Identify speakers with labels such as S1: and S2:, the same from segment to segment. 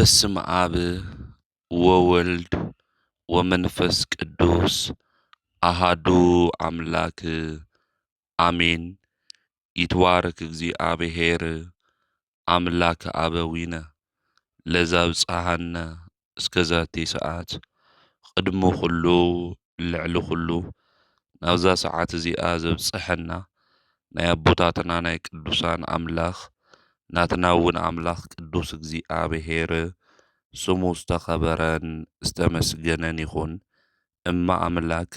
S1: በስመ አብ ወወልድ ወመንፈስ ቅዱስ አሃዱ አምላክ አሜን። ይትባረክ እግዚአብሔር አምላከ አበዊነ ለዘብጽሐነ እስከዛቲ ሰዓት ቅድሚ ኩሉ ልዕሊ ኩሉ ናብዛ ሰዓት እዚኣ ዘብጽሐና ናይ አቦታትና ናይ ቅዱሳን አምላኽ ናትና እውን አምላኽ ቅዱስ እግዚአብሔር ስሙ ዝተኸበረን ዝተመስገነን ይኹን። እማ አምላክ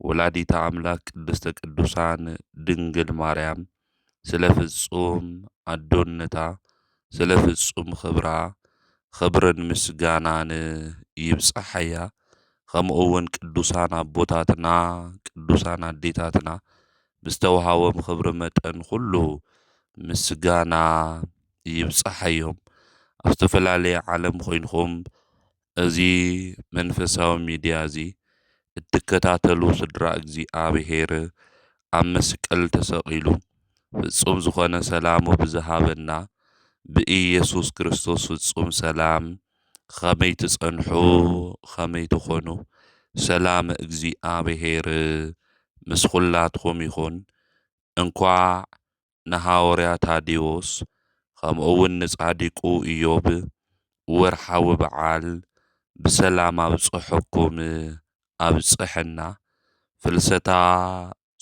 S1: ወላዲተ አምላክ ቅድስተ ቅዱሳን ድንግል ማርያም ስለ ፍጹም አዶነታ ስለ ፍጹም ክብራ ክብርን ምስጋናን ይብጽሐያ። ከምኡ እውን ቅዱሳን አቦታትና ቅዱሳን አዴታትና ብዝተወሃቦም ክብሪ መጠን ኩሉ ምስጋና ይብጽሐዮም። ኣብ ዝተፈላለየ ዓለም ኮይንኩም እዚ መንፈሳዊ ሚድያ እዚ እትከታተሉ ስድራ እግዚአብሔር ኣብ መስቀል ተሰቂሉ ፍጹም ዝኾነ ሰላሙ ብዝሃበና ብኢየሱስ ክርስቶስ ፍጹም ሰላም ከመይ ትጸንሑ ከመይ ትኾኑ ሰላም እግዚአብሔር ምስ ኩላትኩም ይኹን። እንኳዕ ንሐዋርያ ታዴዎስ ከምኡ እውን ንጻዲቁ ኢዮብ ወርሓዊ በዓል ብሰላም ኣብጽሐኩም ኣብጽሐና። ፍልሰታ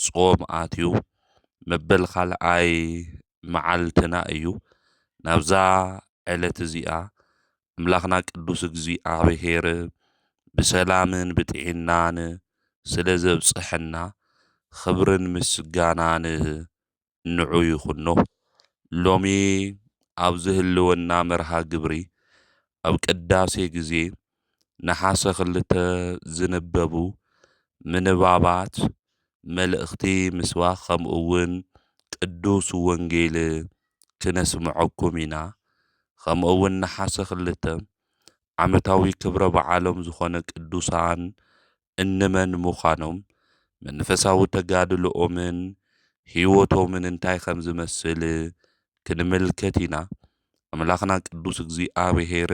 S1: ጾም ኣትዩ መበል ካልኣይ መዓልትና እዩ። ናብዛ ዕለት እዚኣ ኣምላኽና ቅዱስ እግዚአብሔር ብሰላምን ብጥዕናን ስለ ዘብጽሐና ክብርን ምስጋናን ንዑ ይኹኖ። ሎሚ ኣብ ዝህልወና መርሃ ግብሪ ኣብ ቅዳሴ ግዜ ነሓሰ 2 ዝንበቡ ምንባባት መልእኽቲ ምስባኽ ከምኡ እውን ቅዱስ ወንጌል ክነስምዐኩም ኢና። ከምኡ እውን ነሓሰ 2 ዓመታዊ ክብረ በዓሎም ዝኾነ ቅዱሳን እንመን ምዃኖም መንፈሳዊ ተጋድልኦምን ህይወቶምን እንታይ ከም ዝመስል ክንምልከት ኢና። ኣምላኽና ቅዱስ እግዚአብሔር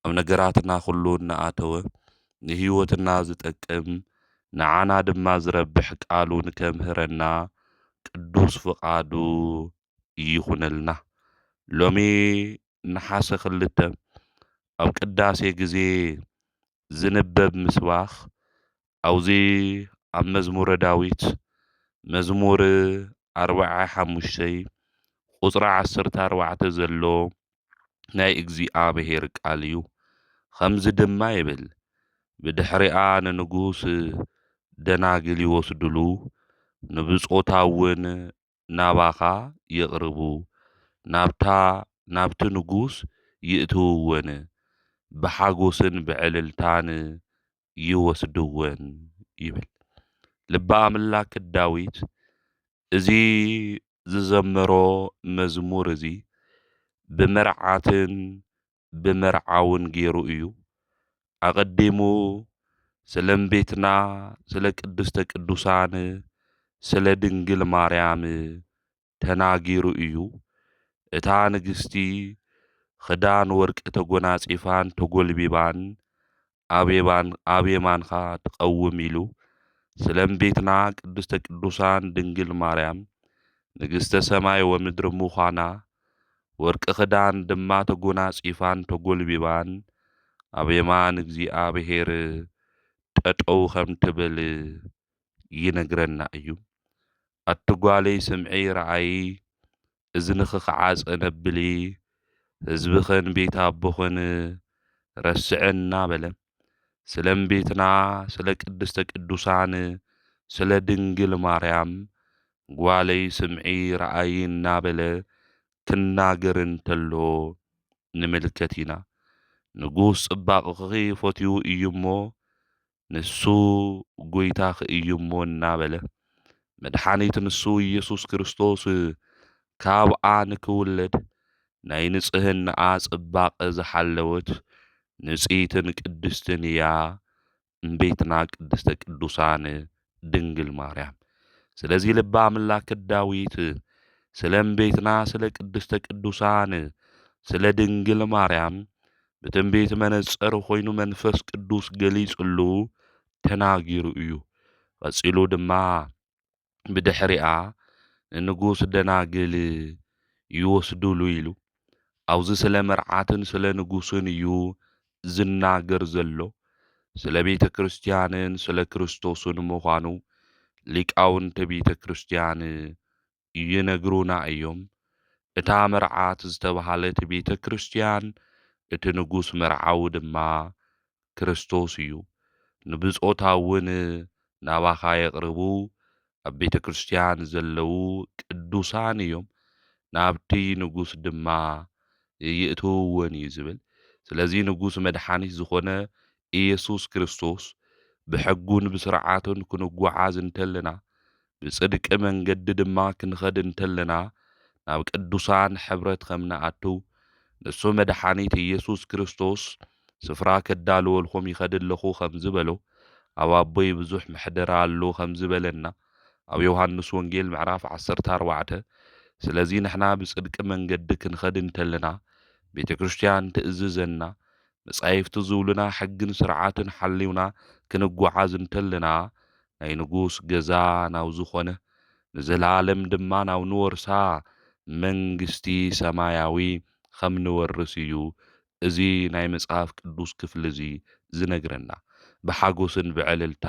S1: ኣብ ነገራትና ኩሉ እናኣተወ ንህይወትና ዝጠቅም ንዓና ድማ ዝረብሕ ቃሉ ንከምህረና ቅዱስ ፍቓዱ ይኹነልና። ሎሚ ነሓሰ 2 ኣብ ቅዳሴ ግዜ ዝንበብ ምስባኽ ኣብዚ ኣብ መዝሙረ ዳዊት መዝሙር 45 ቁፅሪ 14 ዘሎ ናይ እግዚአብሔር ቃል እዩ። ከምዚ ድማ ይብል ብድሕሪኣ ንንጉስ ደናግል ይወስድሉ ንብጾታ እውን ናባኻ የቕርቡ ናብቲ ንጉስ ይእትውወን ብሓጎስን ብዕልልታን ይወስድወን ይብል ልበ አምላክ ዳዊት። እዚ ዝዘመሮ መዝሙር እዚ ብመርዓትን ብመርዓውን ገይሩ እዩ። ኣቐዲሙ ስለ እመቤትና ስለ ቅድስተ ቅዱሳን ስለ ድንግል ማርያም ተናጊሩ እዩ። እታ ንግስቲ ክዳን ወርቂ ተጎናጺፋን ተጎልቢባን ኣብ የማንኻ ትቐውም ኢሉ ስለ እመቤትና ቅድስተ ቅዱሳን ድንግል ማርያም ንግስተ ሰማይ ወምድሪ ምዃና ወርቂ ክዳን ድማ ተጎናጺፋን ተጎልቢባን ኣብ የማን እግዚአብሔር ጠጠው ከም ትብል ይነግረና እዩ። ኣትጓለይ ስምዒ ረአይ እዝንኺ ክዓጽ ነብሊ ህዝብኽን ቤት ኣቦኽን ረስዕና በለ። ስለ እመቤትና ስለ ቅድስተ ቅዱሳን ስለ ድንግል ማርያም ጓለይ ስምዒ ረአይ እናበለ ክናገር እንተሎ ንምልከት ኢና። ንጉስ ጽባቕኺ ፈትዩ እዩ እሞ ንሱ ጐይታኺ እዩ እሞ እናበለ መድሓኒት ንሱ ኢየሱስ ክርስቶስ ካብኣ ንክውለድ ናይ ንጽህናኣ ጽባቐ ዝሓለወት ንጽይትን ቅድስትን እያ እመቤትና ቅድስተ ቅዱሳን ድንግል ማርያም። ስለዚ ልበ አምላክ ዳዊት ስለ እመቤትና ስለ ቅድስተ ቅዱሳን ስለ ድንግል ማርያም بتنبيت منصر خوينو منفس قدوس قليصلو تناغيرو እዩ قصيلو دما بدحريا ንጉስ ደናግል ይወስዱሉ ኢሉ አውዚ ስለ መርዓትን ስለ ንጉስን እዩ ዝናገር ዘሎ ስለ ቤተ ክርስቲያንን ስለ ክርስቶስን ምዃኑ ሊቃውንቲ ቤተ ክርስቲያን ይነግሩና እዮም እታ መርዓት ዝተባሃለት ቤተ ክርስቲያን እቲ ንጉስ መርዓው ድማ ክርስቶስ እዩ ንብጾታውን ናባኻ የቅርቡ ኣብ ቤተ ክርስቲያን ዘለው ቅዱሳን እዮም ናብቲ ንጉስ ድማ ይእትውውን እዩ ዝብል ስለዚ ንጉስ መድኃኒት ዝኾነ ኢየሱስ ክርስቶስ ብሕጉን ብስርዓቱን ክንጓዓዝ እንተለና ብጽድቂ መንገዲ ድማ ክንኸድ እንተለና ናብ ቅዱሳን ሕብረት ከምናኣቱ ንሱ መድኃኒት ኢየሱስ ክርስቶስ ስፍራ ከዳልወልኩም ይኸድለኹ ከም ዝበሎ ኣብ ኣቦይ ብዙሕ ምሕደራ ኣሎ ከም ዝበለና ኣብ ዮሐንስ ወንጌል ምዕራፍ 14 ስለዚ ንሕና ብጽድቂ መንገዲ ክንኸድ እንተለና ቤተ ክርስቲያን ትእዝዘና መጻሕፍቲ ዝብሉና ሕግን ስርዓትን ሓልዩና ክንጓዓዝ እንተለና ናይ ንጉስ ገዛ ናው ዝኾነ ንዘላለም ድማ ናው ንወርሳ መንግስቲ ሰማያዊ ከም ንወርስ እዩ እዚ ናይ መጽሐፍ ቅዱስ ክፍሊ እዚ ዝነግረና ብሓጎስን ብዕልልታ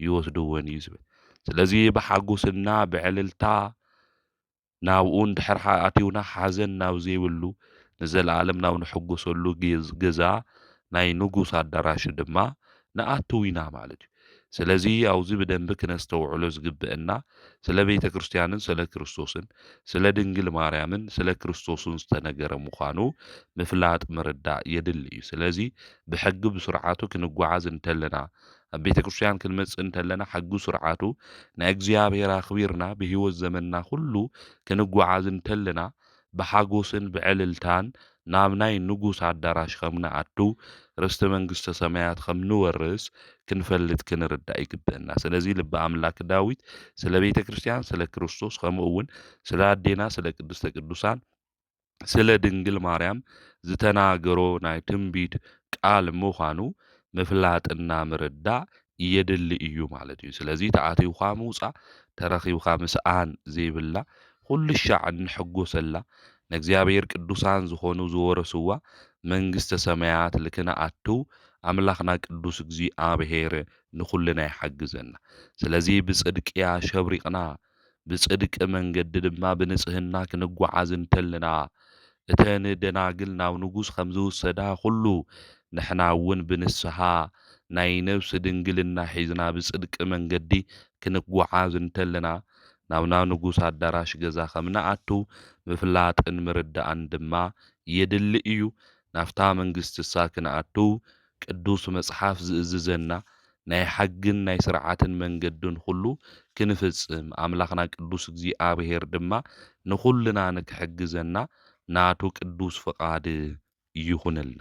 S1: ይወስዱውን እዩ ዝብል ስለዚ ብሓጎስና ብዕልልታ ናብኡን ድሕር ኣትዩና ሓዘን ናብ ዘይብሉ ንዘላለም ናው ንሕጎሰሉ ገዛ ናይ ንጉስ ኣዳራሽ ድማ ንኣትው ኢና ማለት እዩ ስለዚ አውዚ በደንብ ክነስተውዕሎ ዝግብአና ስለ ቤተ ክርስቲያንን ስለ ክርስቶስን ስለ ድንግል ማርያምን ስለ ክርስቶስን ዝተነገረ ምዃኑ ምፍላጥ ምርዳእ የድሊ እዩ ስለዚ ብሕጊ ብስርዓቱ ክንጓዓዝ እንተለና ኣብ ቤተ ክርስቲያን ክንመጽእ እንተለና ሕጊ ስርዓቱ ናይ እግዚአብሔር ኣኽቢርና ብህይወት ዘመንና ሁሉ ክንጓዓዝ እንተለና ብሓጎስን ብዕልልታን ናብ ናይ ንጉስ ኣዳራሽ ከም ንኣቱ ርስተ መንግስተ ሰማያት ከም ንወርስ ክንፈልጥ ክንርዳእ ይግብአና ስለዚ ልበ ኣምላክ ዳዊት ስለ ቤተ ክርስቲያን ስለ ክርስቶስ ከምኡውን ስለ ኣዴና ስለ ቅድስተ ቅዱሳን ስለ ድንግል ማርያም ዝተናገሮ ናይ ትንቢት ቃል ምዃኑ ምፍላጥና ምርዳእ የድሊ እዩ ማለት እዩ ስለዚ ተኣትዩኻ ምውፃእ ተረኺብኻ ምስኣን ዘይብላ ኩሉ ሻዕ እንሕጎሰላ ንእግዚአብሔር ቅዱሳን ዝኾኑ ዝወረስዋ መንግስተ ሰማያት ልክነኣቱ ኣምላኽና ቅዱስ እግዚአብሔር ንኹልና ይሓግዘና ስለዚ ብጽድቅያ ሸብሪቕና ብጽድቂ መንገዲ ድማ ብንጽህና ክንጓዓዝ እንተለና እተን ደናግል ናብ ንጉስ ከም ዝውሰዳ ሁሉ ንሕና እውን ብንስሓ ናይ ነብሲ ድንግልና ሒዝና ብጽድቂ መንገዲ ክንጓዓዝ እንተለና ናብና ንጉስ ኣዳራሽ ገዛ ከም ንኣቱ ምፍላጥን ምርዳእን ድማ የድሊ እዩ ናፍታ መንግስቲ ሳ ክንኣቱ ቅዱስ መጽሓፍ ዝእዝዘና ናይ ሓግን ናይ ስርዓትን መንገድን ሁሉ ክንፍጽም ኣምላኽና ቅዱስ እግዚአብሔር ድማ ንኹልና ንክሕግዘና ናቱ ቅዱስ ፍቃድ ይኹንልና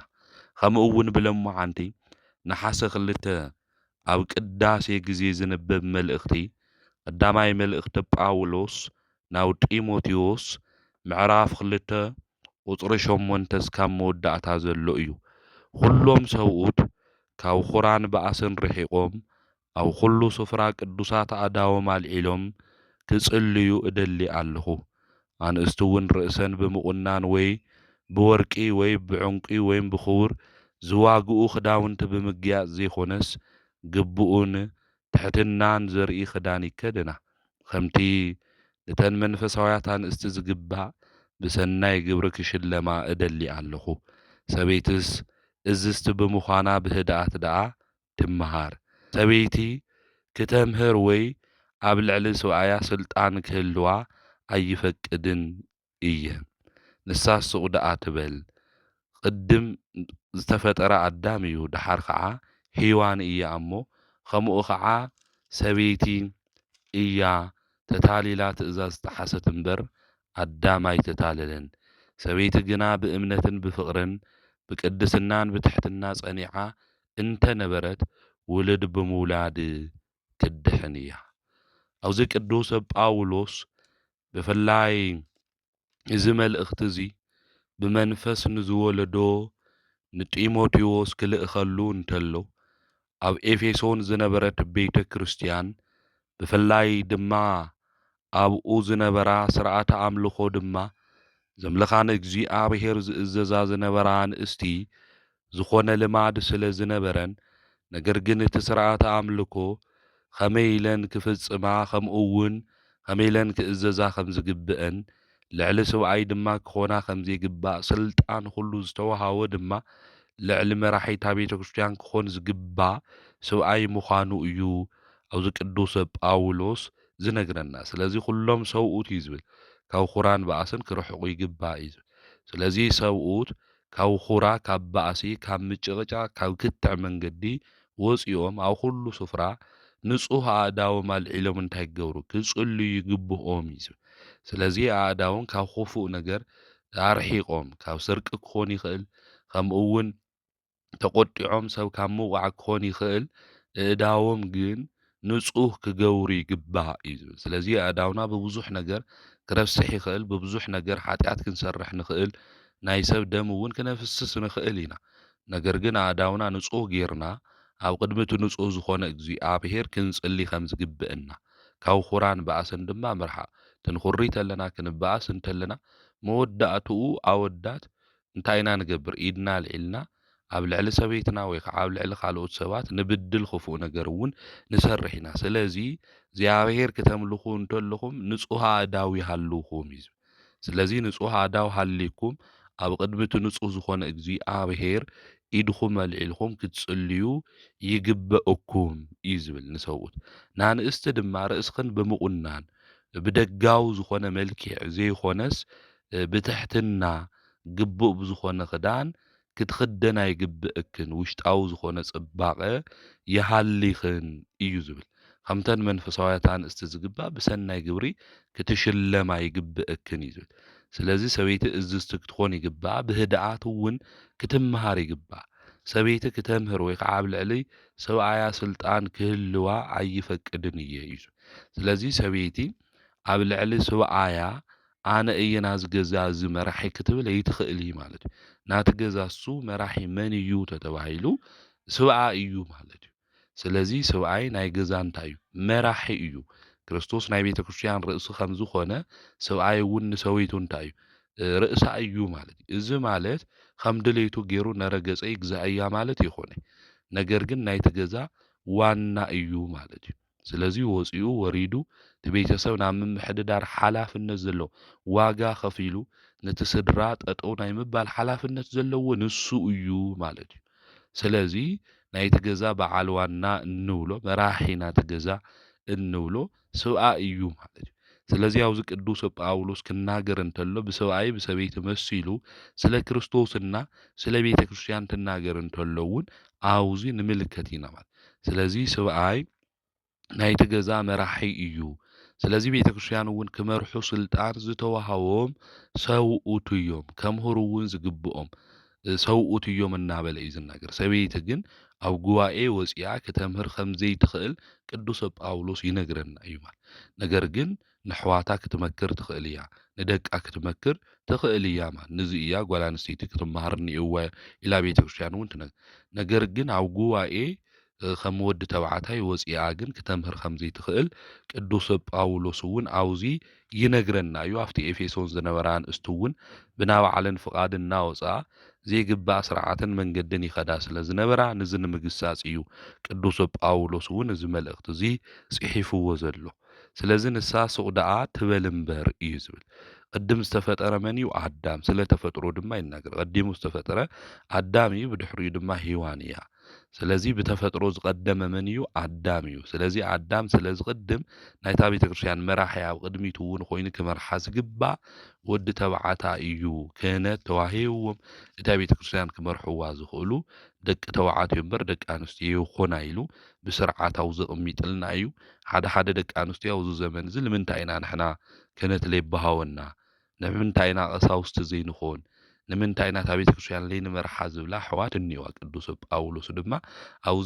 S1: ከምኡውን ብለምዓንቲ ነሓሰ 2 ኣብ ቅዳሴ ግዜ ዝነበብ መልእኽቲ ቀዳማይ መልእኽቲ ጳውሎስ ናብ ጢሞቴዎስ ምዕራፍ 2 ቁጽሪ 8 እስካብ መወዳእታ ዘሎ እዩ ኩሎም ሰብኡት ካብ ኹራን በኣስን ርሒቆም ኣብ ኩሉ ስፍራ ቅዱሳት ኣዳዎም ኣልዒሎም ክጽልዩ እደሊ ኣለኹ ኣንስቲ እውን ርእሰን ብምቁናን ወይ ብወርቂ ወይ ብዕንቂ ወይ ብኽቡር ዝዋግኡ ክዳውንቲ ብምግያጽ ዘይኾነስ ግብኡን ትሕትናን ዘርኢ ክዳን ይከደና ከምቲ እተን መንፈሳውያት ኣንስቲ ዝግባእ ብሰናይ ግብሪ ክሽለማ እደሊ ኣለኹ ሰበይትስ እዝስቲ ብምዃና ብህድኣት ደኣ ትመሃር ሰበይቲ ክተምህር ወይ ኣብ ልዕሊ ሰብኣያ ስልጣን ክህልዋ ኣይፈቅድን እየ ንሳስ ሱቕ ደኣ ትበል ቅድም ዝተፈጠረ ኣዳም እዩ ድሓር ከዓ ሔዋን እያ እሞ ከምኡ ከዓ ሰበይቲ እያ ተታሊላ ትእዛዝ ተሓሰት እምበር ኣዳም ኣይተታለለን ሰበይቲ ግና ብእምነትን ብፍቕርን ብቅድስናን ብትሕትና ጸኒዓ እንተነበረት ውልድ ብምውላድ ትድሕን እያ ኣብዚ ቅዱስ ጳውሎስ ብፍላይ እዚ መልእኽቲ እዚ ብመንፈስ ንዝወለዶ ንጢሞቴዎስ ክልእኸሉ እንተሎ ኣብ ኤፌሶን ዝነበረት ቤተ ክርስቲያን ብፍላይ ድማ ኣብኡ ዝነበራ ስርዓተ ኣምልኾ ድማ ዘምልኻነ እግዚኣብሔር ዝእዘዛ ዝነበራ ንእስቲ ዝኾነ ልማድ ስለ ዝነበረን ነገር ግን እቲ ስርዓተ ኣምልኮ ከመይ ኢለን ክፍጽማ ከምኡውን ከመይ ኢለን ክእዘዛ ከም ዝግብአን ልዕሊ ሰብኣይ ድማ ክኾና ከም ዘይግባእ ስልጣን ኩሉ ዝተዋሃቦ ድማ ልዕሊ መራሒታ ቤተ ክርስቲያን ክኾን ዝግባእ ሰብኣይ ምዃኑ እዩ ኣብዚ ቅዱስ ጳውሎስ ዝነግረና። ስለዚ ኩሎም ሰብኡት እዩ ዝብል ካብ ኩራን በኣስን ክርሕቑ ይግባእ እዩ ዝብል። ስለዚ ሰብኡት ካብ ኩራ፣ ካብ ባእሲ፣ ካብ ምጭቕጫቕ፣ ካብ ክትዕ መንገዲ ወፂኦም ኣብ ኩሉ ስፍራ ንጹህ ኣእዳዎም ኣልዒሎም እንታይ ክገብሩ ክጽልዩ ይግብኦም እዩ ዝብል። ስለዚ ኣእዳዎም ካብ ክፉእ ነገር ኣርሒቆም ካብ ስርቂ ክኾን ይኽእል ከምኡ እውን ተቆጢዖም ሰብ ካብ ምውዓቅ ክኾን ይኽእል እእዳዎም ግን ንጹህ ክገብሩ ይግባእ እዩ ዝብል። ስለዚ ኣእዳውና ብብዙሕ ነገር ክረስሕ ይኽእል፣ ብብዙሕ ነገር ሓጢኣት ክንሰርሕ ንኽእል፣ ናይ ሰብ ደም እውን ክነፍስስ ንኽእል ኢና። ነገር ግን ኣእዳውና ንጹህ ጌርና ኣብ ቅድሚ እቲ ንጹህ ዝኾነ እግዚኣብሔር ክንጽሊ ከም ዝግብአና ካብ ኩራን በኣስን ድማ ምርሓቕ ትንኹሪ ተለና ክንበኣስ እንተለና መወዳእትኡ ኣወዳት እንታይ ኢና ንገብር ኢድና ኣልዒልና ኣብ ልዕሊ ሰበይትና ወይ ከዓ ኣብ ልዕሊ ካልኦት ሰባት ንብድል ክፉእ ነገር እውን ንሰርሕ ኢና። ስለዚ እግዚኣብሔር ክተምልኹ እንተለኹም ንጹህ ኣእዳው ይሃልውኹም እዩ። ስለዚ ንጹህ ኣእዳው ሃሊኩም ኣብ ቅድሚ እቲ ንጹህ ዝኾነ እግዚኣብሔር ኢድኹም ኣልዒልኩም ክትጽልዩ ይግበአኩም እዩ ዝብል ንሰብኡት። ንኣንእስቲ ድማ ርእስኽን ብምቁናን ብደጋዊ ዝኾነ መልክዕ ዘይኮነስ ብትሕትና ግቡእ ብዝኾነ ክዳን ክትኽደና ይግብአክን ውሽጣዊ ዝኾነ ጽባቐ ይሃሊኽን እዩ ዝብል። ከምተን መንፈሳውያት ኣንስቲ ዝግባእ ብሰናይ ግብሪ ክትሽለማ ይግብአክን እዩ ዝብል። ስለዚ ሰበይቲ እዝዝቲ ክትኾን ይግባእ፣ ብህድኣት እውን ክትመሃር ይግባእ። ሰበይቲ ክተምህር ወይ ከዓ ኣብ ልዕሊ ሰብኣያ ስልጣን ክህልዋ ኣይፈቅድን እየ እዩ። ስለዚ ሰበይቲ ኣብ ልዕሊ ሰብኣያ ኣነ እየ ናዚ ገዛ እዚ መራሒ ክትብል ኣይትኽእል ማለት እዩ። ናቲ ገዛ እሱ መራሒ መን እዩ ተተባሂሉ ሰብኣ እዩ ማለት እዩ። ስለዚ ሰብኣይ ናይ ገዛ እንታይ እዩ? መራሒ እዩ። ክርስቶስ ናይ ቤተ ክርስቲያን ርእሲ ከም ዝኾነ ሰብኣይ እውን ንሰበይቱ እንታይ እዩ? ርእሳ እዩ ማለት እዩ። እዚ ማለት ከም ድሌቱ ገይሩ ነረገፀ ይግዛእያ ማለት ይኾነ። ነገር ግን ናይቲ ገዛ ዋና እዩ ማለት እዩ። ስለዚ ወፂኡ ወሪዱ እቲ ቤተሰብ ናብ ምምሕድዳር ሓላፍነት ዘለዎ ዋጋ ከፊሉ ነቲ ስድራ ጠጠው ናይ ምባል ሓላፍነት ዘለዎ ንሱ እዩ ማለት እዩ። ስለዚ ናይቲ ገዛ በዓል ዋና እንብሎ መራሒ ናቲ ገዛ እንብሎ ሰብኣ እዩ ማለት እዩ። ስለዚ ኣብዚ ቅዱስ ጳውሎስ ክናገር እንተሎ ብሰብኣይ ብሰበይቲ መሲሉ ስለ ክርስቶስና ስለ ቤተ ክርስቲያን ትናገር እንተሎ እውን ኣብዚ ንምልከት ኢና ማለት። ስለዚ ሰብኣይ ናይቲ ገዛ መራሒ እዩ። ስለዚ ቤተ ክርስቲያን እውን ክመርሑ ስልጣን ዝተዋሃቦም ሰብኡት እዮም፣ ከምህሩ እውን ዝግብኦም ሰብኡት እዮም እናበለ እዩ ዝናገር። ሰበይቲ ግን ኣብ ጉባኤ ወፂኣ ክተምህር ከም ዘይትኽእል ቅዱስ ጳውሎስ ይነግረና እዩ ማለት። ነገር ግን ንሕዋታ ክትመክር ትኽእል እያ፣ ንደቃ ክትመክር ትኽእል እያ ማለት። ነዚ እያ ጓል ኣንስተይቲ ክትመሃር እኒአዋ ኢላ ቤተ ክርስቲያን እውን ትነግር። ነገር ግን ኣብ ጉባኤ ከም ወዲ ተባዕታይ ወፂኣ ግን ክተምህር ከም ዘይትኽእል ቅዱስ ጳውሎስ እውን ኣብዚ ይነግረና እዩ። ኣብቲ ኤፌሶን ዝነበራ አንስቲ እውን ብናባዕለን ፍቓድ እናወፃ ዘይግባእ ስርዓትን መንገድን ይኸዳ ስለ ዝነበራ ነዚ ንምግሳጽ እዩ ቅዱስ ጳውሎስ እውን እዚ መልእኽቲ እዚ ጽሒፍዎ ዘሎ። ስለዚ ንሳ ሱቕ ደኣ ትበል እምበር እዩ ዝብል። ቅድም ዝተፈጠረ መን እዩ? ኣዳም። ስለ ተፈጥሮ ድማ ይናገር። ቀዲሙ ዝተፈጠረ ኣዳም እዩ፣ ብድሕሪኡ ድማ ሔዋን እያ። ስለዚ ብተፈጥሮ ዝቐደመ መን እዩ? ኣዳም እዩ። ስለዚ ኣዳም ስለ ዝቕድም ናይታ ቤተ ክርስቲያን መራሒ ኣብ ቅድሚቱ እውን ኮይኑ ክመርሓ ዝግባእ ወዲ ተባዕታይ እዩ። ክህነት ተዋሂብዎም እታ ቤተ ክርስቲያን ክመርሕዋ ዝኽእሉ ደቂ ተባዕትዮ እምበር ደቂ ኣንስትዮ ይኹና ኢሉ ብስርዓታዊ ዘቕሚጥልና እዩ። ሓደ ሓደ ደቂ ኣንስትዮ ኣብዚ ዘመን እዚ ንምንታይ ኢና ንሕና ክህነት ዘይበሃወና? ንምንታይ ኢና ቀሳውስቲ ዘይንኾን? ንምንታይ ኢና እታ ቤተክርስትያን ለይንመርሓ ዝብላ ኣሕዋት እኒአዋ። ቅዱስ ጳውሎስ ድማ ኣብኡ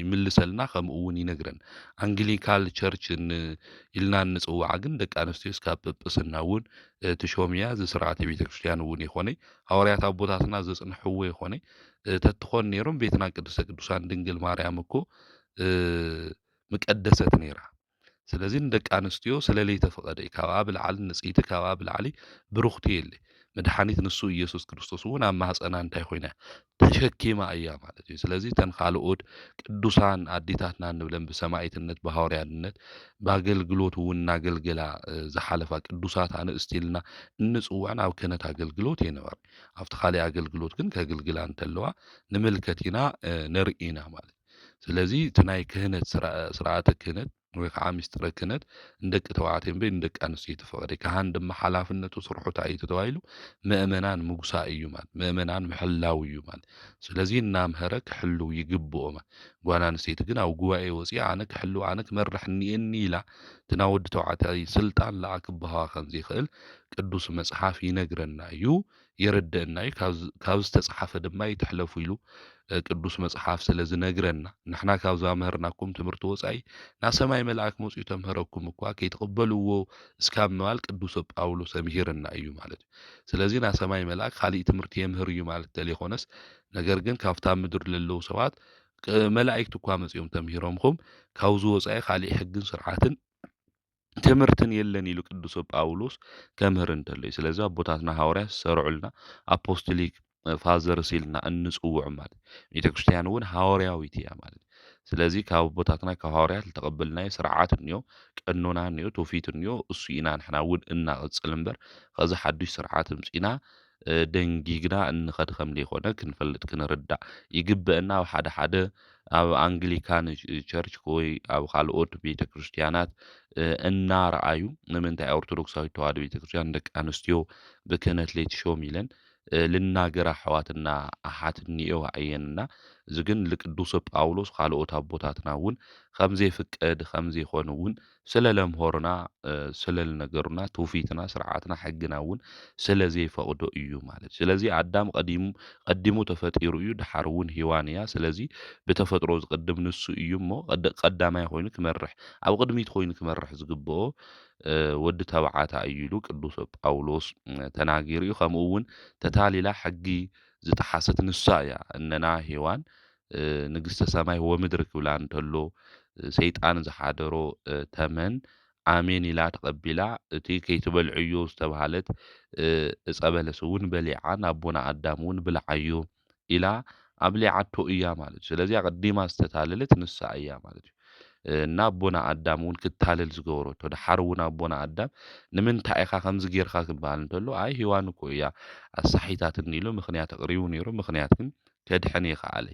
S1: ይምልሰልና ከምኡ እውን ይነግረን። አንግሊካል ቸርች ኢልና ንፅዋዓ ግን ደቂ ኣንስትዮ እስካብ ጵጵስና እውን ትሾምያ ዝስርዓተ ቤተክርስትያን እውን ይኾነ ሐዋርያት ኣቦታትና ዘጽንሕዎ ይኾነ ተትኾን ነይሮም ቤትና ቅድስተ ቅዱሳን ድንግል ማርያም እኮ መቀደሰት ነይራ። ስለዚ ንደቂ ኣንስትዮ ስለለይ ተፈቐደ እዩ ካብኣ ብላዕሊ ንጽይቲ ካብኣ ብላዕሊ ብሩኽቲ የለ መድሓኒት ንሱ ኢየሱስ ክርስቶስ እውን ኣብ ማህፀና እንታይ ኮይና ተሸኪማ እያ ማለት እዩ። ስለዚ ተን ካልኦት ቅዱሳን ኣዴታትና ንብለን ብሰማዕትነት ብሃዋርያነት ብኣገልግሎት እውን እናገልገላ ዝሓለፋ ቅዱሳት ኣንስቲ ኢልና እንፅውዐን ኣብ ክህነት ኣገልግሎት ይነበራ። ኣብቲ ካሊእ ኣገልግሎት ግን ከገልግላ እንተለዋ ንምልከት ኢና ነርኢ ኢና ማለት እዩ። ስለዚ እቲ ናይ ክህነት ስርዓተ ክህነት ወይ ከዓ ምስጢረ ክህነት ንደቂ ተባዕትዮ እምበር ንደቂ ኣንስትዮ የተፈቀደ ካህን ድማ ሓላፍነቱ ስርሑታ እዩ ተባሂሉ ምእመናን ምጉሳእ እዩ ማለት ምእመናን ምሕላው እዩ ማለት ስለዚ እናምሃረ ክሕልው ይግብኦ ማለት ጓል ኣንስተይቲ ግን ኣብ ጉባኤ ወፂኣ ኣነ ክሕልው ኣነ ክመርሕ እኒአኒ ኢላ እቲ ናይ ወዲ ተባዕታይ ስልጣን ለኣ ክበሃዋ ከምዘይኽእል ቅዱስ መፅሓፍ ይነግረና እዩ የረድአና እዩ ካብ ዝተፅሓፈ ድማ ይትሕለፉ ኢሉ ቅዱስ መጽሓፍ ስለ ዝነግረና ንሕና ካብዛ ምህርናኩም ትምህርቲ ወፃኢ ናብ ሰማይ መልአክ መፂኡ ተምህረኩም እኳ ከይተቐበልዎ እስካብ ምባል ቅዱስ ጳውሎስ ኣምሂርና እዩ ማለት እዩ። ስለዚ ናብ ሰማይ መልአክ ካሊእ ትምህርቲ የምህር እዩ ማለት ተለይኮነስ ነገር ግን ካብታ ምድር ለለዉ ሰባት መላእክት እኳ መፂኦም ተምሂሮምኩም ካብዚ ወፃኢ ካሊእ ሕግን ስርዓትን ትምህርትን የለን ኢሉ ቅዱስ ጳውሎስ ከምህር እንተሎ እዩ። ስለዚ ኣቦታትና ሐዋርያት ዝሰርዑልና ኣፖስቶሊክ ፋዘርስ ኢልና እንፅውዕ ማለት ቤተክርስቲያን እውን ሃዋርያዊት እያ ማለት ስለዚ ካብ ኣቦታትና ካብ ሐዋርያት ዝተቐበልናዮ ስርዓት እኒኦ ቀኖና እኒኦ ትውፊት እኒኦ እሱ ኢና ንሕና እውን እናቐፅል እምበር ከዚ ሓዱሽ ስርዓት ምፂና ደንጊግና እንኸድ ከም ዘይኮነ ክንፈልጥ ክንርዳእ ይግብአና። ኣብ ሓደ ሓደ ኣብ አንግሊካን ቸርች ወይ ኣብ ካልኦት ቤተክርስትያናት እናረኣዩ ንምንታይ ኦርቶዶክሳዊት ተዋህዶ ቤተክርስትያን ደቂ ኣንስትዮ ብክህነት ለይትሾም ኢለን ልናገራ ኣሕዋትና ኣሓት እኒአዋ እየንና እዚ ግን ልቅዱስ ጳውሎስ ካልኦት ኣቦታትና እውን ከምዘይፍቀድ ከምዘይኮነ እውን ስለለምሆርና ስለልነገሩና ትውፊትና ስርዓትና ሕግና እውን ስለዘይፈቅዶ እዩ ማለት ስለዚ ኣዳም ቀዲሙ ተፈጢሩ እዩ ድሓር እውን ሂዋን እያ ስለዚ ብተፈጥሮ ዝቅድም ንሱ እዩ እሞ ቀዳማይ ኮይኑ ክመርሕ ኣብ ቅድሚት ኮይኑ ክመርሕ ዝግብኦ ወዲ ተባዓታ እዩ ኢሉ ቅዱስ ጳውሎስ ተናጊሩ እዩ። ከምኡ እውን ተታሊላ ሕጊ ዝጠሓሰት ንሳ እያ እነና ሄዋን ንግስተ ሰማይ ወምድሪ ክብላ እንተሎ ሰይጣን ዝሓደሮ ተመን ኣሜን ኢላ ተቐቢላ እቲ ከይትበልዕዮ ዝተባሃለት ዕፀ በለስ እውን በሊዓን ኣቦና ኣዳም እውን ብልዓዮ ኢላ ኣብሊዓቶ እያ ማለት እዩ። ስለዚ ቀዲማ ዝተታለለት ንሳ እያ ማለት እዩ እና ኣቦና ኣዳም እውን ክታለል ዝገበረቶ ድሓር እውን ኣቦና ኣዳም ንምንታይ ኢኻ ከምዚ ጌርካ ክበሃል እንተሎ ኣይ ሂዋን እኮ እያ ኣሳሒታትኒ ኢሉ ምክንያት ኣቕሪቡ ነይሩ ምክንያት ግን ከድሕን ይኸኣለ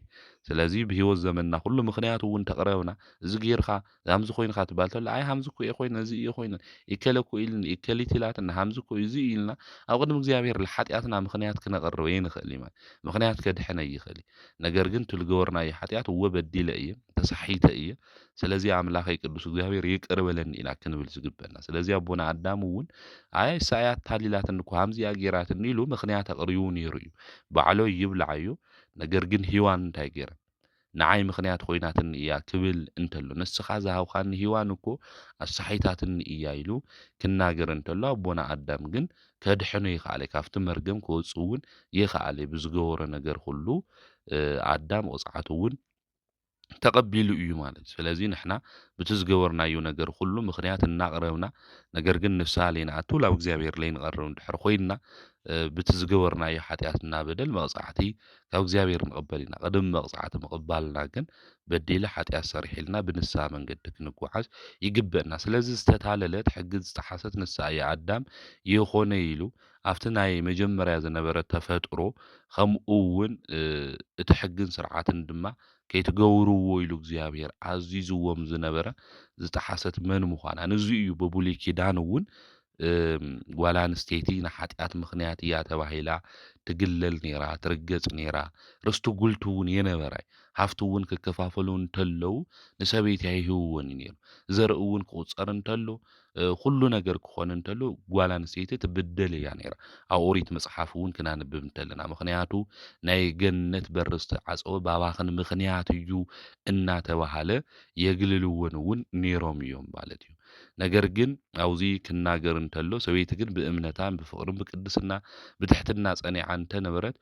S1: ስለዚ ብሂወት ዘመንና ኩሉ ምክንያቱ እውን ተቕረብና እዚ ጌርካ ሃምዚ ኮይንካ ትባል ተሎ ኣይ ሃምዚ እኮ እየ ኮይነ እዚ እየ ኮይነ ይከለ እኮ ኢልኒ ይከሊት ኢላትና ሃምዚ እኮ እዚ ኢልና ኣብ ቅድሚ እግዚኣብሔር ለሓጢኣትና ምክንያት ክነቕርብ የንኽእል እዩ ማለት ምክንያት ከድሕነ ይኽእል ነገር ግን ትልገበርናዮ ሓጢኣት እወ በዲለ እየ ተሳሒተ እየ ስለዚ ኣምላኸይ ቅዱስ እግዚኣብሔር ይቅር በለኒ ኢና ክንብል ዝግበአና ስለዚ ኣቦና ኣዳም እውን ኣይ ሳያ ታሊላትን እኮ ሃምዚኣ ጌራትኒ ኢሉ ምክንያት ኣቕሪቡ ነይሩ እዩ ባዕሎ ይብልዓዩ ነገር ግን ሂዋን እንታይ ገይራ ንዓይ ምክንያት ኮይናትኒ እያ ክብል እንተሎ ንስኻ ዝሃብካኒ ሂዋን እኮ ኣሳሒታትኒ እያ ኢሉ ክናገር እንተሎ ኣቦና ኣዳም ግን ከድሕኖ ይኸኣለ ካብቲ መርገም ክወፅእ እውን ይኸኣለ ብዝገበሮ ነገር ኩሉ ኣዳም ቅፅዓቱ እውን ተቐቢሉ እዩ ማለት ስለዚ ንሕና በቲ ዝገበርናዮ ነገር ኩሉ ምክንያት እናቕረብና ነገር ግን ንስሓ ለይንኣቱ ናብ እግዚኣብሔር ለይንቐርብ እንድሕር ኮይንና በቲ ዝገበርናዮ ሓጢኣትና በደል መቕፃዕቲ ካብ እግዚኣብሔር ንቕበል ኢና ቅድሚ መቕፃዕቲ ምቕባልና ግን በዲለ ሓጢኣት ሰሪሒልና ብንስሓ መንገዲ ክንጓዓዝ ይግበአና ስለዚ ዝተታለለት ሕጊ ዝጠሓሰት ንስሓ እያ ኣዳም ይኾነ ኢሉ ኣብቲ ናይ መጀመርያ ዝነበረ ተፈጥሮ ከምኡ እውን እቲ ሕግን ስርዓትን ድማ ከይትገብርዎ ኢሉ እግዚኣብሔር ኣዚዝዎም ዝነበረ ዝጠሓሰት መን ምዃና ነዚ እዩ በብሉይ ኪዳን እውን ጓል ኣንስተይቲ ንኃጢኣት ምኽንያት እያ ተባሂላ ትግለል ነይራ፣ ትርገጽ ነይራ። ርስቲ ጉልቱ እውን የነበራ ሃፍቲ እውን ክከፋፈሉ እንተለዉ ንሰበይቲ ኣይህብዎን እዩ ነይሩ። ዘርኢ እውን ክቁጸር እንተሎ ኩሉ ነገር ክኾን እንተሎ ጓል ኣንስተይቲ ትብደል እያ ነይራ። ኣብ ኦሪት መጽሓፍ እውን ክናንብብ እንተለና ምኽንያቱ ናይ ገነት በሪ ዝተዓፀወ ባባኽን ምኽንያት እዩ እናተባሃለ የግልልዎን እውን ነይሮም እዮም ማለት እዩ። ነገር ግን አውዚ ክናገር እንተሎ ሰበይቲ ግን ብእምነታን ብፍቅርን ብቅድስና ብትሕትና ጸኒዓ እንተነበረት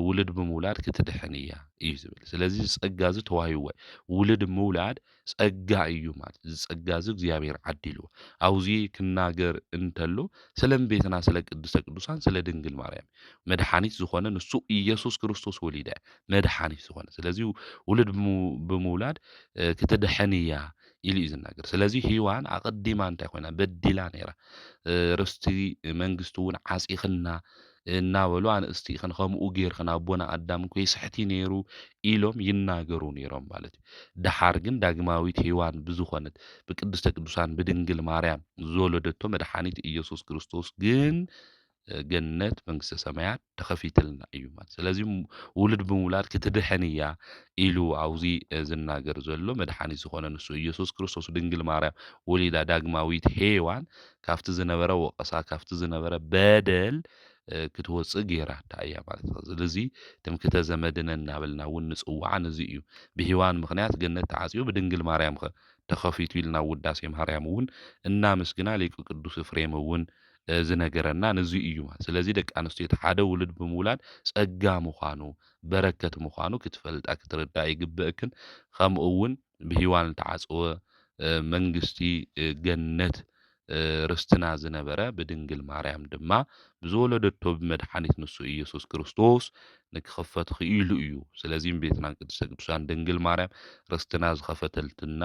S1: ውልድ ብምውላድ ክትድሕን እያ እዩ ዝብል። ስለዚ ጸጋ እዚ ተዋሂብዋ ውልድ ምውላድ ጸጋ እዩ ማለት እዚ ጸጋ እዚ እግዚኣብሔር ዓዲልዎ። አውዚ ክናገር እንተሎ ስለ እመቤትና ስለ ቅድስተ ቅዱሳን ስለ ድንግል ማርያም መድኃኒት ዝኾነ ንሱ ኢየሱስ ክርስቶስ ወሊዳ መድኃኒት ዝኾነ ስለዚ ውልድ ብምውላድ ክትድሕን እያ ኢሉ እዩ ዝናገር። ስለዚ ሔዋን ኣቐዲማ እንታይ ኮይና በዲላ ነይራ። ርስቲ መንግስቲ እውን ዓጺኽና እናበሉ ኣንስቲ ኢኽን ከምኡ ጌርክን ኣቦና ኣዳም ኮይስሕቲ ነይሩ ኢሎም ይናገሩ ነይሮም ማለት እዩ። ድሓር ግን ዳግማዊት ሔዋን ብዝኾነት ብቅድስተ ቅዱሳን ብድንግል ማርያም ዝወለደቶ መድኃኒት ኢየሱስ ክርስቶስ ግን ገነት መንግስተ ሰማያት ተኸፊትልና እዩ ማለት። ስለዚ ውልድ ብምውላድ ክትድሕን እያ ኢሉ አውዚ ዝናገር ዘሎ መድኃኒት ዝኾነ ንሱ ኢየሱስ ክርስቶስ ድንግል ማርያም ወሊዳ ዳግማዊት ሔዋን ካብቲ ዝነበረ ወቀሳ ካብቲ ዝነበረ በደል ክትወፅእ ጌራታ እያ ማለት ነው። ስለዚ ትምክህተ ዘመድነ እናበልና እውን ንጽዋዓ ነዚ እዩ። ብሔዋን ምኽንያት ገነት ተዓጽዩ ብድንግል ማርያም ተኸፊቱ ኢልና ውዳሴ ማርያም እውን እናመስግና ሊቁ ቅዱስ ኤፍሬም እውን ዝነገረና ነዚ እዩ ማለት። ስለዚ ደቂ ኣንስትዮ ሓደ ውልድ ብምውላድ ጸጋ ምዃኑ በረከት ምዃኑ ክትፈልጣ ክትርዳእ ይግብአክን። ከምኡ እውን ብሔዋን ተዓጽወ መንግስቲ ገነት ርስትና ዝነበረ ብድንግል ማርያም ድማ ብዝወለደቶ ብመድኃኒት ንሱ ኢየሱስ ክርስቶስ ንክኸፈት ክኢሉ እዩ። ስለዚ እመቤትና ቅድስተ ቅዱሳን ድንግል ማርያም ርስትና ዝኸፈተልትና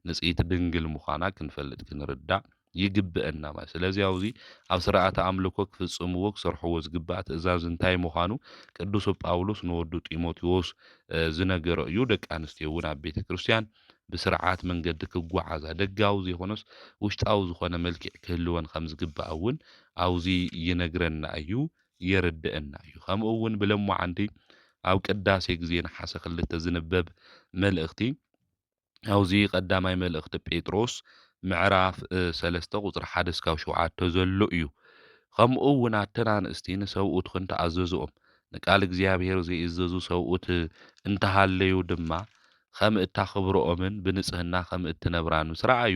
S1: ንጽኢት ድንግል ምዃና ክንፈልጥ ክንርዳእ ይግብአና ማለት። ስለዚ አውዚ ኣብ ስርዓተ ኣምልኮ ክፍጽምዎ ክሰርሕዎ ዝግባእ ትእዛዝ እንታይ ምዃኑ ቅዱስ ጳውሎስ ንወዱ ጢሞቴዎስ ዝነገሮ እዩ። ደቂ ኣንስትዮ እውን ኣብ ቤተ ክርስቲያን ብስርዓት መንገዲ ክጓዓዛ ደጋዊ ዘይኮነስ ውሽጣዊ ዝኾነ መልክዕ ክህልወን ከም ዝግባእ እውን አውዚ ይነግረና እዩ የርድአና እዩ። ከምኡ እውን ብለማዓንቲ ኣብ ቅዳሴ ግዜ ነሓሰ 2 ዝንበብ መልእኽቲ አውዚ ቀዳማይ መልእኽቲ ጴጥሮስ ምዕራፍ 3 ቁጽሪ 1 እስካብ 7 ዘሎ እዩ። ከምኡ እውን ኣተን ኣንስቲ ንሰብኡትክን ተኣዘዝኦም ንቃል እግዚኣብሔር ዘይእዘዙ ሰብኡት እንተሃለዩ ድማ ከም እታኽብሮኦምን ብንጽህና ከም እትነብራን ምስ ረኣዩ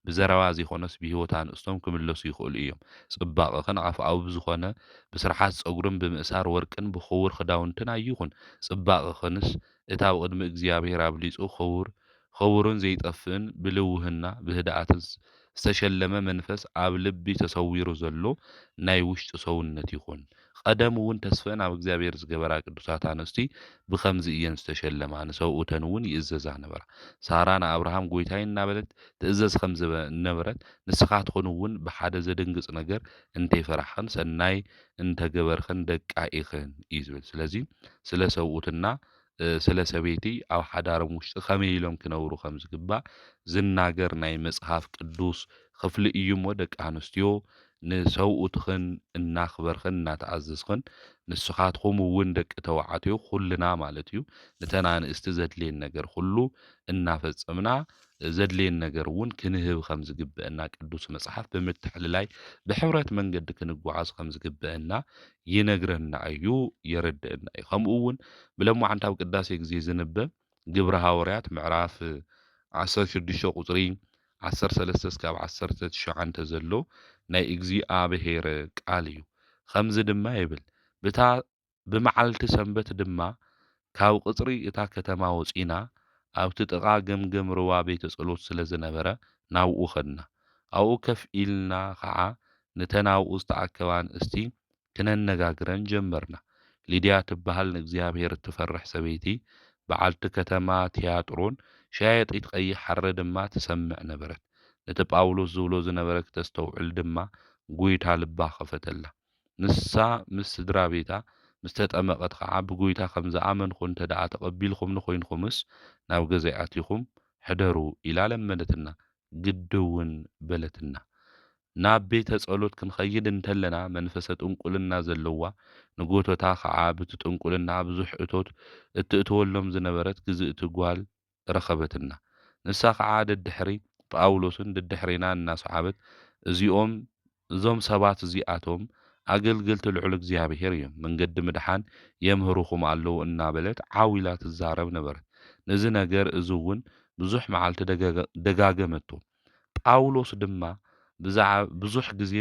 S1: ብዘረባ ዘይኮነስ ብሂወት ኣንስቶም ክምለሱ ይኽእሉ እዮም። ጽባቐኽን ኣፍኣዊ ብዝኾነ ብስርሓት ጸጉርን ብምእሳር ወርቅን ብኽቡር ክዳውንትን ኣይኹን። ጽባቐኽንስ እታ ኣብ ቅድሚ እግዚኣብሔር ኣብሊጹ ክቡርን ዘይጠፍእን ብልውህና ብህድኣትን ዝተሸለመ መንፈስ ኣብ ልቢ ተሰዊሩ ዘሎ ናይ ውሽጢ ሰውነት ይኹን። ቀደም እውን ተስፈን ኣብ እግዚኣብሔር ዝገበራ ቅዱሳት ኣንስቲ ብኸምዚ እየን ዝተሸለማ ንሰብኡተን እውን ይእዘዛ ነበራ። ሳራ ንኣብርሃም ጎይታይ እናበለት ትእዘዝ ከም ዝነበረት ንስኻትኩን እውን ብሓደ ዘደንግጽ ነገር እንተይፈራሕኽን ሰናይ እንተገበርኽን ደቃኢኽን እዩ ዝብል። ስለዚ ስለ ሰብኡትና ስለ ሰበይቲ ኣብ ሓዳሮም ውሽጢ ከመይ ኢሎም ክነብሩ ከም ዝግባእ ዝናገር ናይ መጽሓፍ ቅዱስ ክፍሊ እዩ እሞ ደቂ ኣንስትዮ ንሰብኡትኽን እናኽበርኽን እናተኣዘዝኽን ንስኻትኩም እውን ደቂ ተባዕትዮ ኩልና ማለት እዩ ነተን ኣንስቲ ዘድልየን ነገር ኩሉ እናፈጸምና ዘድልየን ነገር እውን ክንህብ ከም ዝግብአና ቅዱስ መጽሓፍ ብምትሕልላይ ብሕብረት መንገዲ ክንጓዓዝ ከም ዝግብአና ይነግረና እዩ የረድአና እዩ። ከምኡ እውን ብለማዓንቲ ኣብ ቅዳሴ ግዜ ዝንበብ ግብረ ሐዋርያት ምዕራፍ 16 ቁጽሪ 13 እስካብ 19 ዘሎ ናይ እግዚኣብሔር ቃል እዩ። ከምዚ ድማ ይብል ብመዓልቲ ሰንበት ድማ ካብ ቅጽሪ እታ ከተማ ወፂና ኣብቲ ጥቓ ገምገም ሩባ ቤተ ጸሎት ስለ ዝነበረ ናብኡ ኸድና። ኣብኡ ከፍ ኢልና ከዓ ነተን ኣብኡ ዝተኣከባ አንስቲ ክነነጋግረን ጀመርና። ሊድያ ትበሃል ንእግዚኣብሔር እትፈርሕ ሰበይቲ በዓልቲ ከተማ ቲያጥሮን ሻየጢት ቀይሕ ሓረ ድማ ትሰምዕ ነበረት። ነቲ ጳውሎስ ዝብሎ ዝነበረ ክተስተውዕል ድማ ጐይታ ልባ ኸፈተላ። ንሳ ምስ ስድራ ቤታ ምስ ተጠመቐት ከዓ ብጐይታ ከም ዝኣመንኹ እንተ ደኣ ተቐቢልኹምኒ ኮይንኹምስ ናብ ገዛይ ኣትኹም ሕደሩ ኢላ ለመነትና ግድውን በለትና። ናብ ቤተ ጸሎት ክንኸይድ እንተለና መንፈሰ ጥንቁልና ዘለዋ ንጎቶታ ከዓ ብቲ ጥንቁልና ብዙሕ እቶት እትእትወሎም ዝነበረት ግዝእቲ ጓል ረኸበትና። ንሳ ከዓ ደድሕሪ ጳውሎስን ደድሕሪና እናሰሓበት እዞም ሰባት እዚኣቶም ኣገልገልቲ ልዑል እግዚኣብሔር እዮም፣ መንገዲ ምድሓን የምህርኹም ኣለዉ እናበለት ዓዊላ ትዛረብ ነበረት። ነዚ ነገር እዚ እውን ብዙሕ መዓልቲ ደጋገመቶ። ጳውሎስ ድማ ብዙሕ ግዜ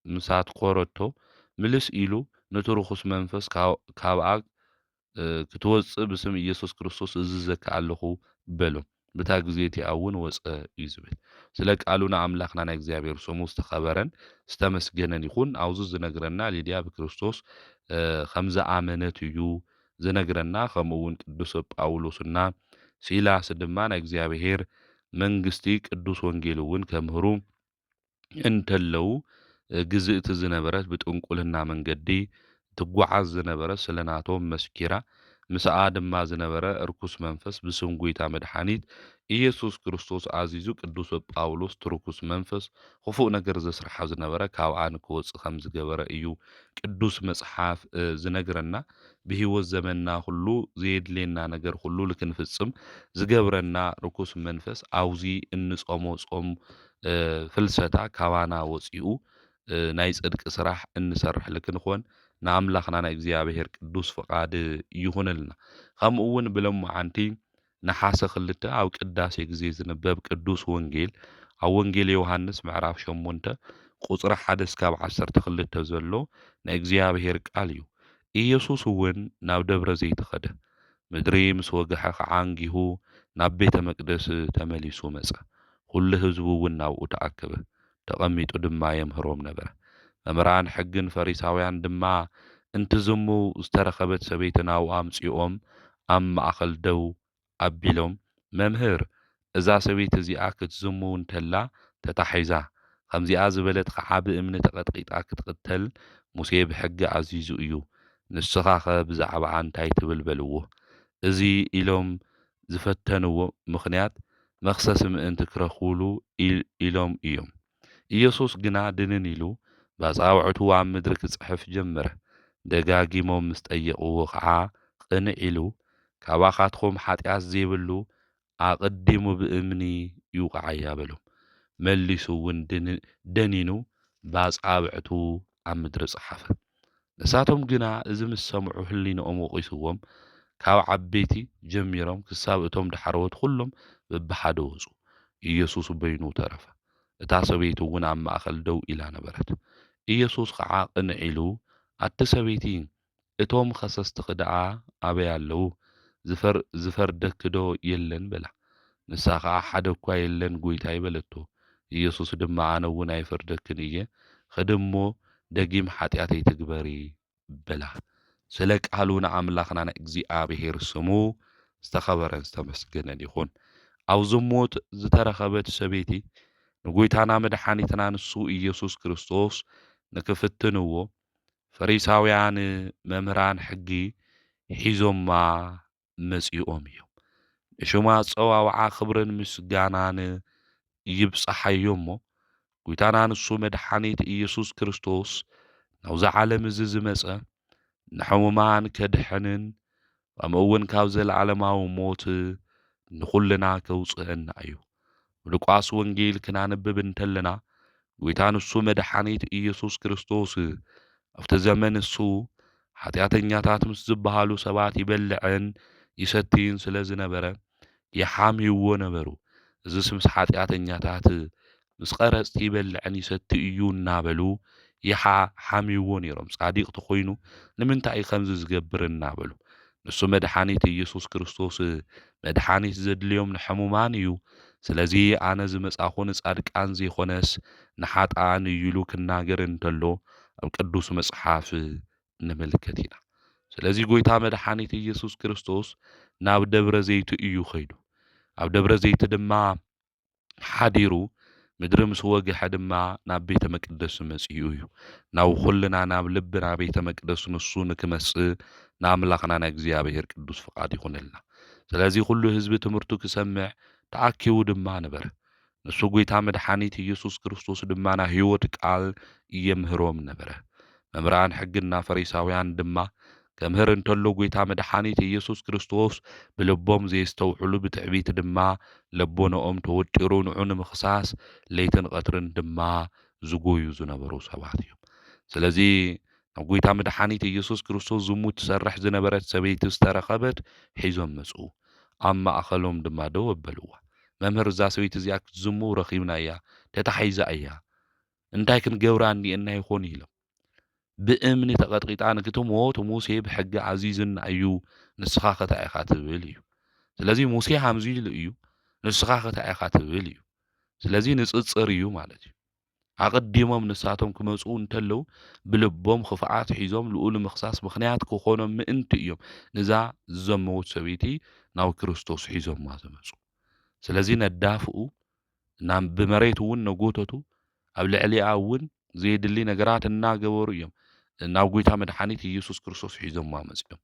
S1: ምሳትኮረቶ ምልስ ኢሉ ነቲ ርኩስ መንፈስ ካብኣ ክትወፅእ ብስም ኢየሱስ ክርስቶስ እዝዘካ ኣለኹ በሎም። በታ ግዜ እቲኣ እውን ወፀ እዩ ዝብል። ስለ ቃሉና ኣምላኽና ናይ እግዚኣብሔር ስሙ ዝተኸበረን ዝተመስገነን ይኹን። ኣብዚ ዝነግረና ሊድያ ብክርስቶስ ከም ዝኣመነት እዩ ዝነግረና። ከምኡ እውን ቅዱስ ጳውሎስና ሲላስ ድማ ናይ እግዚኣብሔር መንግስቲ ቅዱስ ወንጌል እውን ከምህሩ እንተለው ግዝእቲ ዝነበረት ብጥንቁልና መንገዲ ትጓዓዝ ዝነበረት ስለናቶም መስኪራ ምስኣ ድማ ዝነበረ እርኩስ መንፈስ ብስም ጎይታ መድሓኒት ኢየሱስ ክርስቶስ ኣዚዙ ቅዱስ ጳውሎስ ትርኩስ መንፈስ ክፉእ ነገር ዘስርሓ ዝነበረ ካብኣ ንክወፅእ ከም ዝገበረ እዩ ቅዱስ መጽሓፍ ዝነግረና። ብሂወት ዘመንና ሁሉ ዘየድልየና ነገር ሁሉ ልክንፍጽም ዝገብረና ርኩስ መንፈስ አውዚ እንጾሞ ጾም ፍልሰታ ካባና ወፂኡ ናይ ጽድቂ ስራሕ እንሰርሕ ልክንኾን ንኣምላኽና ናይ እግዚኣብሔር ቅዱስ ፍቃድ ይኹንልና። ከምኡ እውን ብሎሙዓንቲ ነሓሰ 2 ኣብ ቅዳሴ ግዜ ዝንበብ ቅዱስ ወንጌል ኣብ ወንጌል ዮሃንስ ምዕራፍ 8 ቁጽሪ 1 እስካብ 12 ዘሎ ናይ እግዚኣብሔር ቃል እዩ። ኢየሱስ እውን ናብ ደብረ ዘይት ኸደ። ምድሪ ምስ ወግሐ ከዓ አንጊሁ ናብ ቤተ መቅደስ ተመሊሱ መጸ። ኩሉ ህዝቡ እውን ናብኡ ተኣከበ። ተቐሚጡ ድማ የምህሮም ነበረ። መምህራን ሕግን ፈሪሳውያን ድማ እንትዝሙ ዝተረኸበት ሰበይቲ ናብኡ ኣምፂኦም ኣብ ማእኸል ደው ኣቢሎም መምህር እዛ ሰበይቲ እዚኣ ክትዝሙ እንተላ ተታሒዛ ከምዚኣ ዝበለት ከዓ ብእምኒ ተቐጥቂጣ ክትቅተል ሙሴ ብሕጊ ኣዚዙ እዩ። ንስኻ ኸ ብዛዕባኣ እንታይ ትብል በልዎ። እዚ ኢሎም ዝፈተንዎ ምኽንያት መኽሰሲ ምእንቲ ክረኽብሉ ኢሎም እዮም። ኢየሱስ ግና ድንን ኢሉ ባፃውዕቱ ኣብ ምድሪ ክጽሕፍ ጀመረ። ደጋጊሞም ምስ ጠየቕዎ ከዓ ቅንዕ ኢሉ ካባኻትኩም ሓጢኣት ዘይብሉ ኣቐዲሙ ብእምኒ ይውቃዓያ በሎም። መሊሱ እውን ደኒኑ ባፃብዕቱ ኣብ ምድሪ ጽሓፈ። ንሳቶም ግና እዚ ምስ ሰምዑ ህሊንኦም ወቂስዎም ካብ ዓበይቲ ጀሚሮም ክሳብ እቶም ዳሕረወት ኩሎም በብሓደ ወፁ። ኢየሱስ በይኑ ተረፈ። እታ ሰበይቲ እውን ኣብ ማእኸል ደው ኢላ ነበረት። ኢየሱስ ከዓ ቅንዕ ኢሉ ኣቲ ሰበይቲ እቶም ኸሰስቲ ክደኣ ኣበይ ኣለዉ? ዝፈርደክዶ የለን በላ። ንሳ ከዓ ሓደ እኳ የለን ጎይታይ በለቶ። ኢየሱስ ድማ ኣነ እውን ኣይፈርደክን እየ ኸድሞ ደጊም ሓጢኣተይ ትግበሪ በላ። ስለ ቃሉ ንኣምላኽና ንእግዚኣብሔር ስሙ ዝተኸበረን ዝተመስገነን ይኹን። ኣብ ዝሙት ዝተረኸበት ሰበይቲ ንጎይታና መድሓኒትና ንሱ ኢየሱስ ክርስቶስ ንክፍትንዎ ፈሪሳውያን መምህራን ሕጊ ሒዞማ መጺኦም እዮም። ንሽማ ፀዋውዓ ክብርን ምስጋናን ይብፅሓዮ እሞ ጎይታና ንሱ መድሓኒት ኢየሱስ ክርስቶስ ናብዚ ዓለም እዚ ዝመፀ ንሕሙማን ከድሕንን ከምኡ እውን ካብ ዘለዓለማዊ ሞት ንኹልና ከውፅአና እዩ። ሉቃስ ወንጌል ክናንብብ እንተለና ጎይታ ንሱ መድሓኒት ኢየሱስ ክርስቶስ ኣብቲ ዘመን እሱ ሓጢኣተኛታት ምስ ዝበሃሉ ሰባት ይበልዕን ይሰትይን ስለ ዝነበረ ይሓምይዎ ነበሩ። እዚ ምስ ሓጢኣተኛታት ምስ ቀረፅቲ ይበልዕን ይሰቲ እዩ እናበሉ ይሓምይዎ ነይሮም። ጻዲቅ ተኮይኑ ንምንታይ ከምዚ ዝገብር እናበሉ ንሱ መድሓኒት ኢየሱስ ክርስቶስ መድሓኒት ዘድልዮም ንሕሙማን እዩ። ስለዚ ኣነ ዝመጻኹ ንጻድቃን ዘይኮነስ ንሓጣን እዩ ኢሉ ክናገር እንተሎ ኣብ ቅዱስ መጽሓፍ ንምልከት ኢና። ስለዚ ጎይታ መድሓኒት ኢየሱስ ክርስቶስ ናብ ደብረ ዘይት እዩ ኸይዱ። ኣብ ደብረ ዘይት ድማ ሓዲሩ ምድሪ ምስ ወግሐ ድማ ናብ ቤተ መቅደስ መጺኡ እዩ። ናብ ኩልና ናብ ልብና ቤተ መቅደስ ንሱ ንክመጽእ ንኣምላኽና ናይ እግዚኣብሔር ቅዱስ ፍቃድ ይኹነልና። ስለዚ ኩሉ ህዝቢ ትምህርቱ ክሰምዕ ተኣኪቡ ድማ ነበረ። ንሱ ጐይታ መድኃኒት ኢየሱስ ክርስቶስ ድማ ናይ ሕይወት ቃል የምህሮም ነበረ። መምህራን ሕግና ፈሪሳውያን ድማ ከምህር እንተሎ ጐይታ መድኃኒት ኢየሱስ ክርስቶስ ብልቦም ዘይስተውዕሉ ብትዕቢት ድማ ለቦኖኦም ተወጢሩ ንዑ ንምኽሳስ ለይትን ቀትርን ድማ ዝጐዩ ዝነበሩ ሰባት እዮም። ስለዚ ናብ ጐይታ መድኃኒት ኢየሱስ ክርስቶስ ዝሙት ትሰርሕ ዝነበረት ሰበይቲ ዝተረኸበት ሒዞም መጹ። ኣብ ማእኸሎም ድማ ደው ኣበልዋ። መምህር እዛ ሰበይቲ እዚኣ ክትዝሙ ረኺብና እያ፣ ተታሒዛ እያ፣ እንታይ ክንገብራ እኒአና ይኾን ኢሎም ብእምኒ ተቐጥቂጣ ንክትሞት ሙሴ ብሕጊ ዓዚዝና እዩ፣ ንስኻ ኸታይ ኢኻ ትብል እዩ። ስለዚ ሙሴ ሃምዚ ኢሉ እዩ፣ ንስኻ ኸታይ ኢኻ ትብል እዩ። ስለዚ ንጽጽር እዩ ማለት እዩ። ኣቐዲሞም ንሳቶም ክመፁ እንተለዉ ብልቦም ክፍኣት ሒዞም ልኡል ምኽሳስ ምኽንያት ክኾኖም ምእንቲ እዮም ንዛ ዝዘመዉት ሰበይቲ ናብ ክርስቶስ ሒዞምማ ዝመፁ። ስለዚ ነዳፍኡ ብመሬት እውን ነጎተቱ ኣብ ልዕሊኣ እውን ዘየድሊ ነገራት እናገበሩ እዮም ናብ ጐይታ መድኃኒት ኢየሱስ ክርስቶስ ሒዞምማ መጺኦም።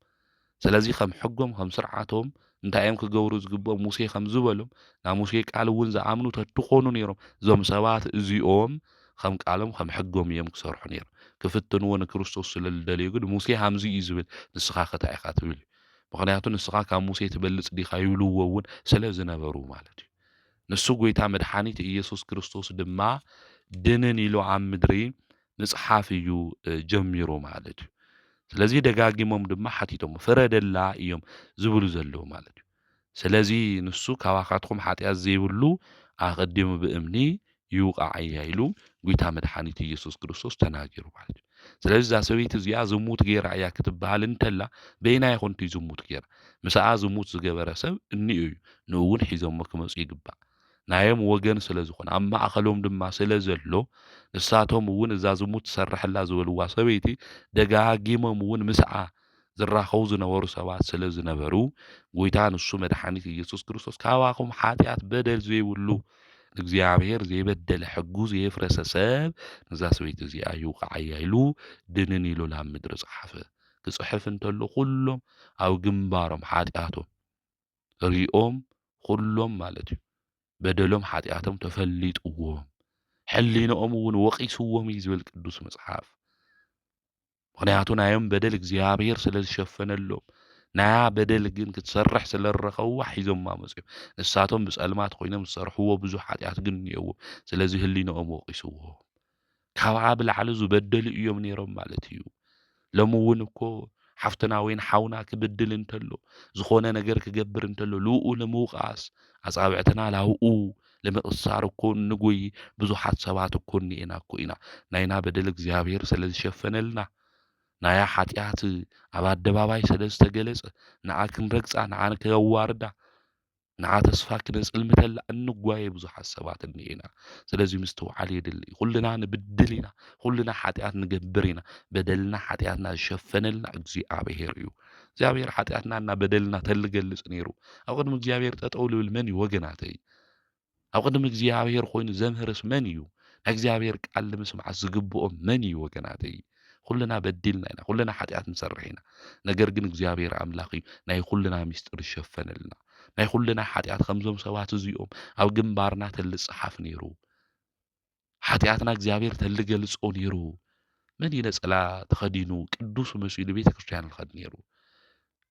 S1: ስለዚ ከም ሕጎም ከም ስርዓቶም እንታይ እዮም ክገብሩ ዝግብኦም ሙሴ ከም ዝበሎም ናብ ሙሴ ቃል እውን ዝኣምኑ ተትኾኑ ነይሮም። እዞም ሰባት እዚኦም ከም ቃሎም ከም ሕጎም እዮም ክሰርሑ ነይሮም። ክፍትንዎ ንክርስቶስ ስለ ዝደልዩ ግን ሙሴ ሃምዚ እዩ ዝብል፣ ንስኻ ኸታይ ኢኻ ትብል እዩ። ምክንያቱ ንስኻ ካብ ሙሴ ትበልጽ ዲኻ ይብልዎ እውን ስለ ዝነበሩ ማለት እዩ። ንሱ ጐይታ መድኃኒት ኢየሱስ ክርስቶስ ድማ ድንን ኢሉ ኣብ ምድሪ ምጽሓፍ እዩ ጀሚሩ ማለት እዩ። ስለዚ ደጋጊሞም ድማ ሓቲቶም ፍረደላ እዮም ዝብሉ ዘለዉ ማለት እዩ። ስለዚ ንሱ ካባኻትኩም ኃጢአት ዘይብሉ ኣቐዲሙ ብእምኒ ይውቃዕ እያ ኢሉ ጐይታ መድኃኒት ኢየሱስ ክርስቶስ ተናጊሩ ማለት እዩ። ስለዚ እዛ ሰበይቲ እዚኣ ዝሙት ጌራ እያ ክትበሃል እንተላ በይና ይኹንቲ ዝሙት ጌራ ምስኣ ዝሙት ዝገበረ ሰብ እኒኡ እዩ ንእውን ሒዞሞ ክመፁ ይግባእ። ናዮም ወገን ስለ ዝኾነ ኣብ ማእኸሎም ድማ ስለ ዘሎ ንሳቶም እውን እዛ ዝሙት ትሰርሐላ ዝበልዋ ሰበይቲ ደጋጊሞም እውን ምስኣ ዝራኸቡ ዝነበሩ ሰባት ስለ ዝነበሩ ጐይታ ንሱ መድኃኒት ኢየሱስ ክርስቶስ ካባኹም ኃጢአት በደል ዘይብሉ እግዚአብሔር ዘይበደለ ሕጉ ዘየፍረሰ ሰብ ንዛ ሰበይቲ እዚኣ ይውቃዕ እያ ኢሉ ድንን ኢሉ ናብ ምድሪ ጸሓፈ። ክጽሕፍ እንተሎ ኩሎም ኣብ ግንባሮም ኃጢአቶም ሪኦም ኩሎም ማለት እዩ በደሎም ኃጢአቶም ተፈሊጥዎም ሕሊንኦም እውን ወቂስዎም እዩ ዝብል ቅዱስ መጽሓፍ። ምክንያቱ ናዮም በደል እግዚአብሔር ስለ ዝሸፈነሎም ናያ በደል ግን ክትሰርሕ ስለ ዝረኸብዋ ሒዞምማ መጺኦም። ንሳቶም ብጸልማት ኮይኖም ዝሰርሕዎ ብዙሕ ኃጢአት ግን እኒአዎ። ስለዚ ህሊንኦም ወቂስዎ ካብኣ ብላዕሊ ዝበደሉ እዮም ነይሮም ማለት እዩ። ሎሚ እውን እኮ ሓፍትና ወይን ሓውና ክብድል እንተሎ ዝኾነ ነገር ክገብር እንተሎ ልኡ ንምውቃስ ኣጻብዕትና ላብኡ ለመቕሳር እኮ ንጎይ ብዙሓት ሰባት እኮ እኒአና እኮ ኢና። ናይና በደል እግዚአብሔር ስለ ዝሸፈነልና ናያ ኃጢአት ኣብ ኣደባባይ ስለ ዝተገለጸ ንዓ ክንረግጻ ንዓ ንከዋርዳ ንዓ ተስፋ ክነጽልምተላ እንጓየ ብዙሓት ሰባት እኒአና። ስለዚ ምስትውዓል የድሊ ኩልና ንብድል ኢና፣ ኩልና ኃጢአት ንገብር ኢና። በደልና ኃጢአትና ዝሸፈነልና እግዚአብሔር እዩ። እግዚአብሔር ኃጢአትና እና በደልና ተልገልጽ ነይሩ ኣብ ቅድሚ እግዚአብሔር ጠጠው ልብል መን እዩ ወገናተይ? ኣብ ቅድሚ እግዚአብሔር ኮይኑ ዘምህርስ መን እዩ? ናይ እግዚአብሔር ቃል ንምስማዕ ዝግብኦም መን እዩ ወገናተይ? ኩልና በዲልና ኢና፣ ኩልና ኃጢአት ንሰርሕ ኢና። ነገር ግን እግዚአብሔር ኣምላኽ እዩ ናይ ኩልና ምስጢር ዝሸፈነልና። ናይ ኩልና ኃጢአት ከምዞም ሰባት እዚኦም ኣብ ግንባርና ተልጽሓፍ ነይሩ። ኃጢአትና እግዚአብሔር ተልገልጾ ነይሩ። መን እዩ ነጸላ ተኸዲኑ ቅዱስ መሲሉ ቤተ ክርስቲያን ልኸድ ነይሩ?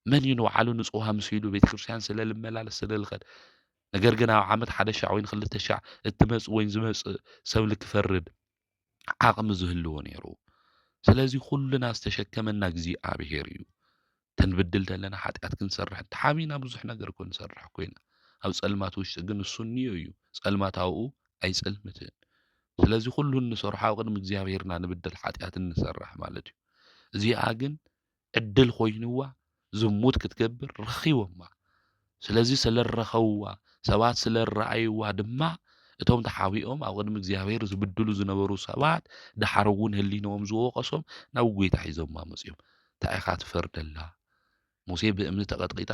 S1: መን እዩ ንባዕሉ ንጹሃ መሲሉ ቤተ ክርስቲያን ስለ ልመላለስ ስለ ልኸድ? ነገር ግን ኣብ ዓመት 1,000 ወይን 2,000 እትመጽእ ወይን ዝመጽእ ሰብ ልክፈርድ ዓቕሚ ዝህልዎ ነይሩ። ስለዚ ኩልና ዝተሸከመና እግዚአብሔር እዩ። ተንብድል ተለና ኃጢአት ክንሰርሕ ተሓሚና ብዙሕ ነገር እኮ ንሰርሕ ኮይና ኣብ ጸልማት ውሽጢ ግን እሱ እኒኦ እዩ። ጸልማት ኣብኡ ኣይጸልምትን። ስለዚ ኩሉ እንሰርሖ ኣብ ቅድሚ እግዚአብሔርና ንብድል ኃጢአት እንሰርሕ ማለት እዩ። እዚኣ ግን ዕድል ኮይኑዋ ዝሙት ክትገብር ረኺቦማ። ስለዚ ስለ ረኸብዋ ሰባት ስለ ረኣይዋ ድማ እቶም ተሓቢኦም ኣብ ቅድሚ እግዚአብሔር ዝብድሉ ዝነበሩ ሰባት ድሓር እውን ህሊንኦም ዝወቀሶም ናብ ጐይታ ሒዞምማ መጺኦም። እንታይ ኢኻ ትፈርደላ? ሙሴ ብእምኒ ተቐጥቂጣ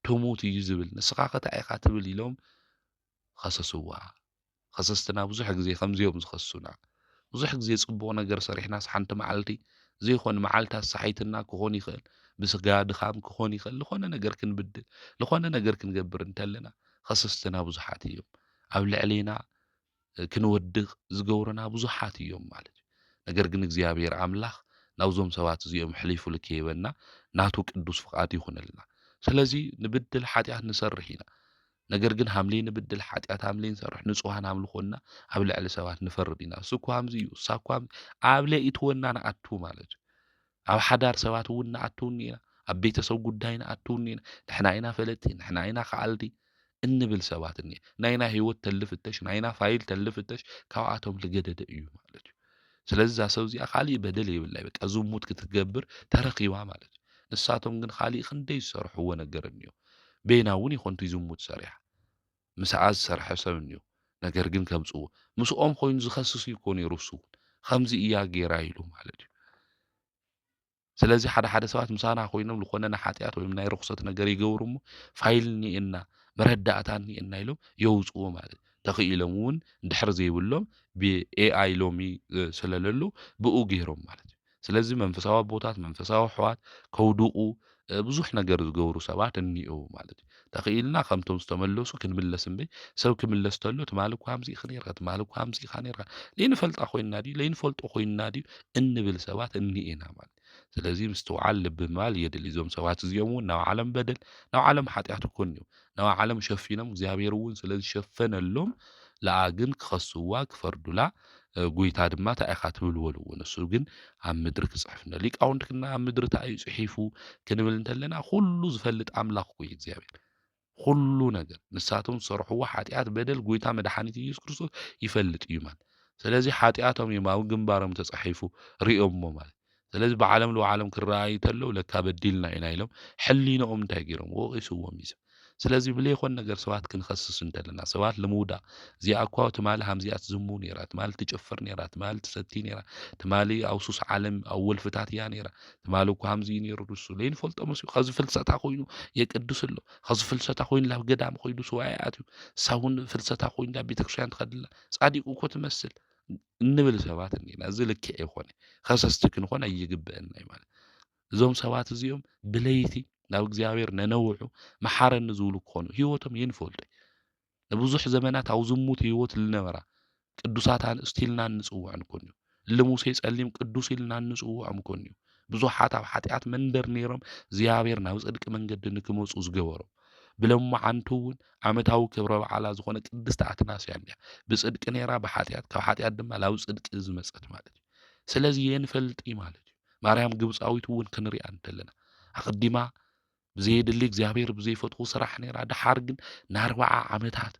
S1: ትሙት እዩ ዝብል፣ ንስኻ ኸታይ ኢኻ ትብል ኢሎም ከሰስዋ። ከሰስትና ብዙሕ ግዜ ከምዚኦም ዝኸሱና ብዙሕ ግዜ ጽቡቕ ነገር ሰሪሕናስ ሓንቲ መዓልቲ ዘይኮነ መዓልታት ሰሓይትና ክኾን ይኽእል፣ ብስጋ ድኻም ክኾን ይኽእል። ዝኾነ ነገር ክንብድል ዝኾነ ነገር ክንገብር እንተለና ከሰስትና ብዙሓት እዮም። ኣብ ልዕሊና ክንወድቕ ዝገብሩና ብዙሓት እዮም ማለት እዩ ነገር ግን እግዚኣብሔር ኣምላኽ ናብዞም ሰባት እዚኦም ሕሊፉ ልክየበና ናቱ ቅዱስ ፍቓድ ይኹነልና ስለዚ ንብድል ሓጢኣት ንሰርሕ ኢና ነገር ግን ሃምሌ ንብድል ሓጢኣት ሃምሌ ንሰርሕ ንጹሃን ኣምልኾና ኣብ ልዕሊ ሰባት ንፈርድ ኢና እሱ እኳ ከምዚ እዩ እሳ እኳ ኣብ ለኢትወና ንኣቱ ማለት እዩ ኣብ ሓዳር ሰባት እውን ንኣትውኒ ኢና ኣብ ቤተሰብ ጉዳይ ንኣትውኒ ኢና ንሕና ኢና ፈለጥቲ ንሕና ኢና ከኣልቲ እንብል ሰባት እኒአ ናይና ህይወት ተልፍተሽ ናይና ፋይል ተልፍተሽ ካብኣቶም ልገደደ እዩ ማለት እዩ ስለዚ እዛ ሰብ እዚኣ ካሊእ በደል የብላይ በቃ ዝሙት ክትገብር ተረኺባ ማለት እዩ ንሳቶም ግን ካሊእ ክንደይ ዝሰርሕዎ ነገር እኒኦ ቤና እውን ይኾንቱ ዝሙት ሰሪሓ ምስኣ ዝሰርሐ ሰብ እኒኦ ነገር ግን ከምፅዎ ምስኦም ኮይኑ ዝኸስስ ይኮ ነይሩ እሱ ከምዚ እያ ጌራ ኢሉ ማለት እዩ ስለዚ ሓደ ሰባት ምሳና ኮይኖም ዝኾነ ሓጢኣት ወይ ናይ ርኩሰት ነገር ይገብሩ እሞ ፋይል እኒአና መረዳእታ እኒአና ኢሎም የውፅዎ ማለት ተኽኢሎም እውን ድሕር ዘይብሎም ብኤኣይ ሎሚ ስለለሉ ብኡ ገይሮም ማለት እዩ ስለዚ መንፈሳዊ ኣቦታት መንፈሳዊ ኣሕዋት ከውድቑ ብዙሕ ነገር ዝገብሩ ሰባት እኒአው ማለት እዩ ተኽኢልና ከምቶም ዝተመለሱ ክንምለስ እምበይ ሰብ ክምለስ ተሎ ትማል እኳ ከምዚ ኢኻ ነይርካ ትማል እኳ ከምዚ ኢኻ ነይርካ ለይንፈልጣ ኮይንና ድዩ ለይንፈልጦ ኮይንና ድዩ እንብል ሰባት እኒአና ማለት ስለዚ ምስትውዓል ልቢ ምባል የድሊ እዞም ሰባት እዚኦም እውን ናብ ዓለም በደል ናብ ዓለም ሓጢኣት እኮን እዮም ናብ ዓለም ሸፊኖም እግዚኣብሔር እውን ስለዝሸፈነሎም ለኣ ግን ክኸስዋ ክፈርዱላ ጎይታ ድማ ታኢኻ ትብልወሉ ንሱ ግን ኣብ ምድሪ ክጽሕፍነ ሊቃውንቲ ክና ኣብ ምድሪ እንታይ እዩ ጽሒፉ ክንብል እንተለና ኩሉ ዝፈልጥ ኣምላኽ ኮይ እግዚኣብሔር ኩሉ ነገር ንሳቶም ዝሰርሕዎ ሓጢኣት በደል ጎይታ መድሓኒት ኢየሱስ ክርስቶስ ይፈልጥ እዩ ማለት ስለዚ ሓጢኣቶም እዮም ኣብ ግንባሮም ተጻሒፉ ሪኦሞ ማለት ስለዚ ብዓለም ለዓለም ክረኣዩ ተለው ለካ በዲልና ኢና ኢሎም ሕሊኖኦም እንታይ ገይሮም ወቂስዎም እዩ ስለዚ ብለይኮን ነገር ሰባት ክንኸስስ እንተለና ሰባት ልምውዳቕ እዚኣ እኳ ትማሊ ሃምዚኣ ትዝሙ ነይራ ትማሊ ትጭፍር ነይራ ትማሊ ትሰቲ ነይራ ትማሊ ኣብ ሱስ ዓለም ኣብ ወልፍታት እያ ነይራ ትማሊ እኳ ሃምዚ ነይሩ ድሱ ለይንፈልጦ መስዩ ከዚ ፍልሰታ ኮይኑ የቅድስ ኣሎ ከዚ ፍልሰታ ኮይኑ ናብ ገዳም ኮይዱ ስዋዕ ኣትዩ ሳውን ፍልሰታ ኮይኑ ናብ ቤተክርስትያን ትኸድላ ጻዲቁ እኮ ትመስል እንብል ሰባት እኒና እዚ ልክዕ ይኾነ ከሰስቲ ክንኾን ኣይግብአና ማለት እዞም ሰባት እዚኦም ብለይቲ ናብ እግዚኣብሔር ነነውሑ መሓረኒ ዝብሉ ክኾኑ ህይወቶም የንፈልጡ ንብዙሕ ዘመናት ኣብ ዝሙት ህይወት ዝነበራ ቅዱሳት ኣንስቲ ኢልና እንፅውዕ ንኮን እዩ ልሙሴ ጸሊም ቅዱስ ኢልና እንፅውዖም ንኮን እዩ ብዙሓት ኣብ ሓጢኣት መንደር ነይሮም እግዚኣብሔር ናብ ጽድቂ መንገዲ ንክመፁ ዝገበሮም ብለማዓንቲ እውን ዓመታዊ ክብረ በዓላ ዝኾነ ቅድስቲ ኣትናስያ እያ ብጽድቂ ነይራ ብሓጢኣት ካብ ሓጢኣት ድማ ናብ ጽድቂ ዝመፀት ማለት እዩ ስለዚ የንፈልጥ ማለት እዩ ማርያም ግብፃዊት እውን ክንሪኣ እንተለና ኣቐዲማ ብዘይድሊ እግዚኣብሔር ብዘይፈትኹ ስራሕ ነይራ ድሓር ግን ን40 ዓመታት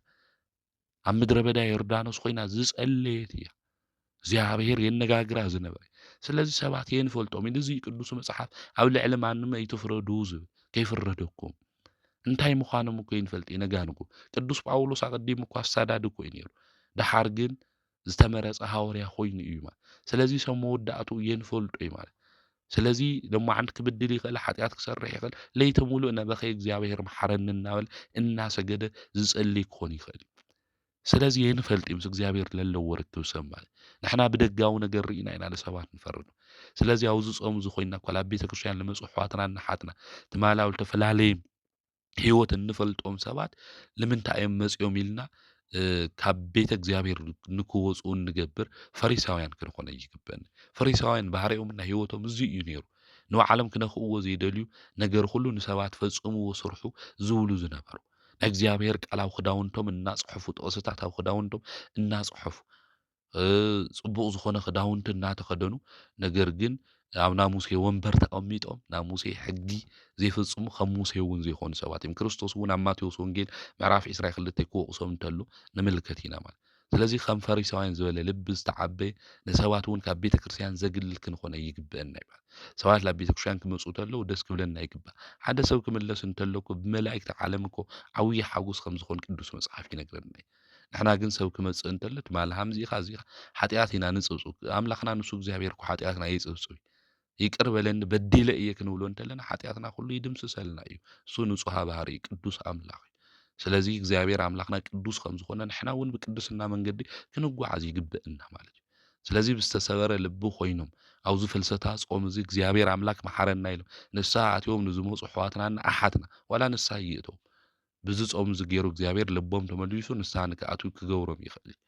S1: ኣብ ምድረ በዳ ዮርዳኖስ ኮይና ዝጸለየት እያ እግዚኣብሔር የነጋግራ ዝነበረ ስለዚ ሰባት የንፈልጦም እዚ ቅዱስ መጽሓፍ ኣብ ልዕሊ ማንም ኣይትፍረዱ ዝብል ከይፍረደኩም እንታይ ምዃኖም እኮ ይንፈልጥ ይነጋንኩ ቅዱስ ጳውሎስ ኣቐዲሙ እኳ ኣሳዳዲ እኮ እዩ ነይሩ ድሓር ግን ዝተመረፀ ሃዋርያ ኮይኑ እዩ ማለት ስለዚ ሰብ መወዳእቱ የንፈልጦ እዩ ማለት ስለዚ ደሞ ዓንድ ክብድል ይኽእል ሓጢኣት ክሰርሕ ይኽእል ለይቲ ሙሉእ ነበኸ እግዚኣብሔር መሓረኒ እናበለ እናሰገደ ዝጸልይ ክኾን ይኽእል ስለዚ የንፈልጥ ምስ እግዚኣብሔር ለለዎ ርክብ ሰብ ማለት ንሕና ብደጋዊ ነገር ርኢና ኢና ለሰባት ንፈርድ ስለዚ ኣብዚ ጾም እዚ ኮይና እኳ ኣብ ቤተ ክርስቲያን ልመፁ ኣሕዋትና ንሓትና ትማላው ዝተፈላለየ ህይወት እንፈልጦም ሰባት ንምንታይ እዮም መፅኦም ኢልና ካብ ቤተ እግዚኣብሔር ንክወፁ እንገብር ፈሪሳውያን ክንኾን ይግበአና ፈሪሳውያን ባህሪኦምና ህይወቶም እዚ እዩ ነይሩ ንባዕሎም ክነኽእዎ ዘይደልዩ ነገር ሁሉ ንሰባት ፈጽምዎ ስርሑ ዝብሉ ዝነበሩ ናይ እግዚኣብሔር ቃል ኣብ ክዳውንቶም እናፅሕፉ ጥቕስታት ኣብ ክዳውንቶም እናፅሕፉ ጽቡቕ ዝኾነ ክዳውንቲ እናተኸደኑ ነገር ግን ኣብ ናብ ሙሴ ወንበር ተቐሚጦም ናብ ሙሴ ሕጊ ዘይፈጽሙ ከም ሙሴ እውን ዘይኾኑ ሰባት እዮም ክርስቶስ እውን ኣብ ማቴዎስ ወንጌል ምዕራፍ 22 ክወቕሶም እንተሎ ንምልከት ኢና ማለት ስለዚ ከም ፈሪሳውያን ዝበለ ልቢ ዝተዓበየ ንሰባት እውን ካብ ቤተ ክርስቲያን ዘግልል ክንኾነ ይግብአና ይባል ሰባት ናብ ቤተ ክርስቲያን ክመፁ ተለው ደስ ክብለና ይግባእ ሓደ ሰብ ክምለስ እንተለኩ ብመላእክቲ ዓለም እኮ ዓብይ ሓጎስ ከም ዝኾን ቅዱስ መጽሓፍ ይነግረና ንሕና ግን ሰብ ክመጽእ እንተሎ ትማል ሃምዚ ኢኻ እዚ ሓጢኣት ኢና ንጽብጽብ ኣምላኽና ንሱ እግዚኣብሔር እኮ ሓጢኣትና ይጽብጽብ ይቅር በለኒ በዲለ እየ ክንብሎ እንተለና ሓጢኣትና ኩሉ ይድምስሰልና እዩ እሱ ንጹህ ባህሪ ቅዱስ ኣምላኽ እዩ ስለዚ እግዚኣብሔር ኣምላኽና ቅዱስ ከም ዝኾነ ንሕና እውን ብቅድስና መንገዲ ክንጓዓዝ ይግብአና ማለት እዩ ስለዚ ብዝተሰበረ ልቢ ኮይኖም ኣብዚ ፍልሰታ ጾም እዚ እግዚኣብሔር ኣምላክ መሓረና ኢሎም ንስሓ ኣትዮም ንዝመፁ ኣሕዋትናና ኣሓትና ዋላ ንስሓ ይእቶም ብዚ ጾም እዚ ገይሩ እግዚኣብሔር ልቦም ተመሊሱ ንስሓ ንክኣትው ክገብሮም ይኽእል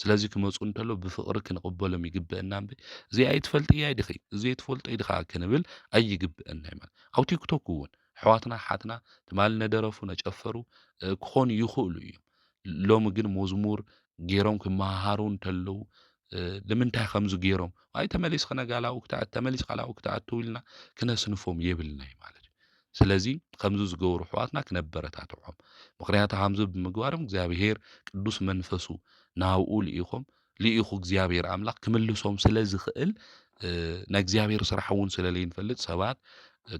S1: ስለዚ ክመፁ እንተሎ ብፍቕሪ ክንቕበሎም ይግብአና እምበር እዚኣ ኣይትፈልጥያ ኢድኺ እዚ ትፈልጦ ኢድኻ ክንብል ኣይግብአናይ ማለት ኣብ ቲክቶክ እውን ኣሕዋትና ሓትና ትማል ነደረፉ ነጨፈሩ ክኾኑ ይኽእሉ እዮም ሎሚ ግን መዝሙር ገይሮም ክመሃሩ እንተለዉ ንምንታይ ከምዚ ገይሮም ኣይ ተመሊስካ ነጋላኡ ክትኣት ተመሊስካ ላኡ ክትኣቱ ኢልና ክነስንፎም የብልናይ ማለት እዩ ስለዚ ከምዚ ዝገብሩ ኣሕዋትና ክነበረታትዖም ምክንያቱ ከምዚ ብምግባሮም እግዚኣብሄር ቅዱስ መንፈሱ ናብኡ ልኢኹ እግዚኣብሄር ኣምላኽ ክምልሶም ስለ ዝኽእል ናይ እግዚኣብሄር ስራሕ እውን ስለ ዘይንፈልጥ ሰባት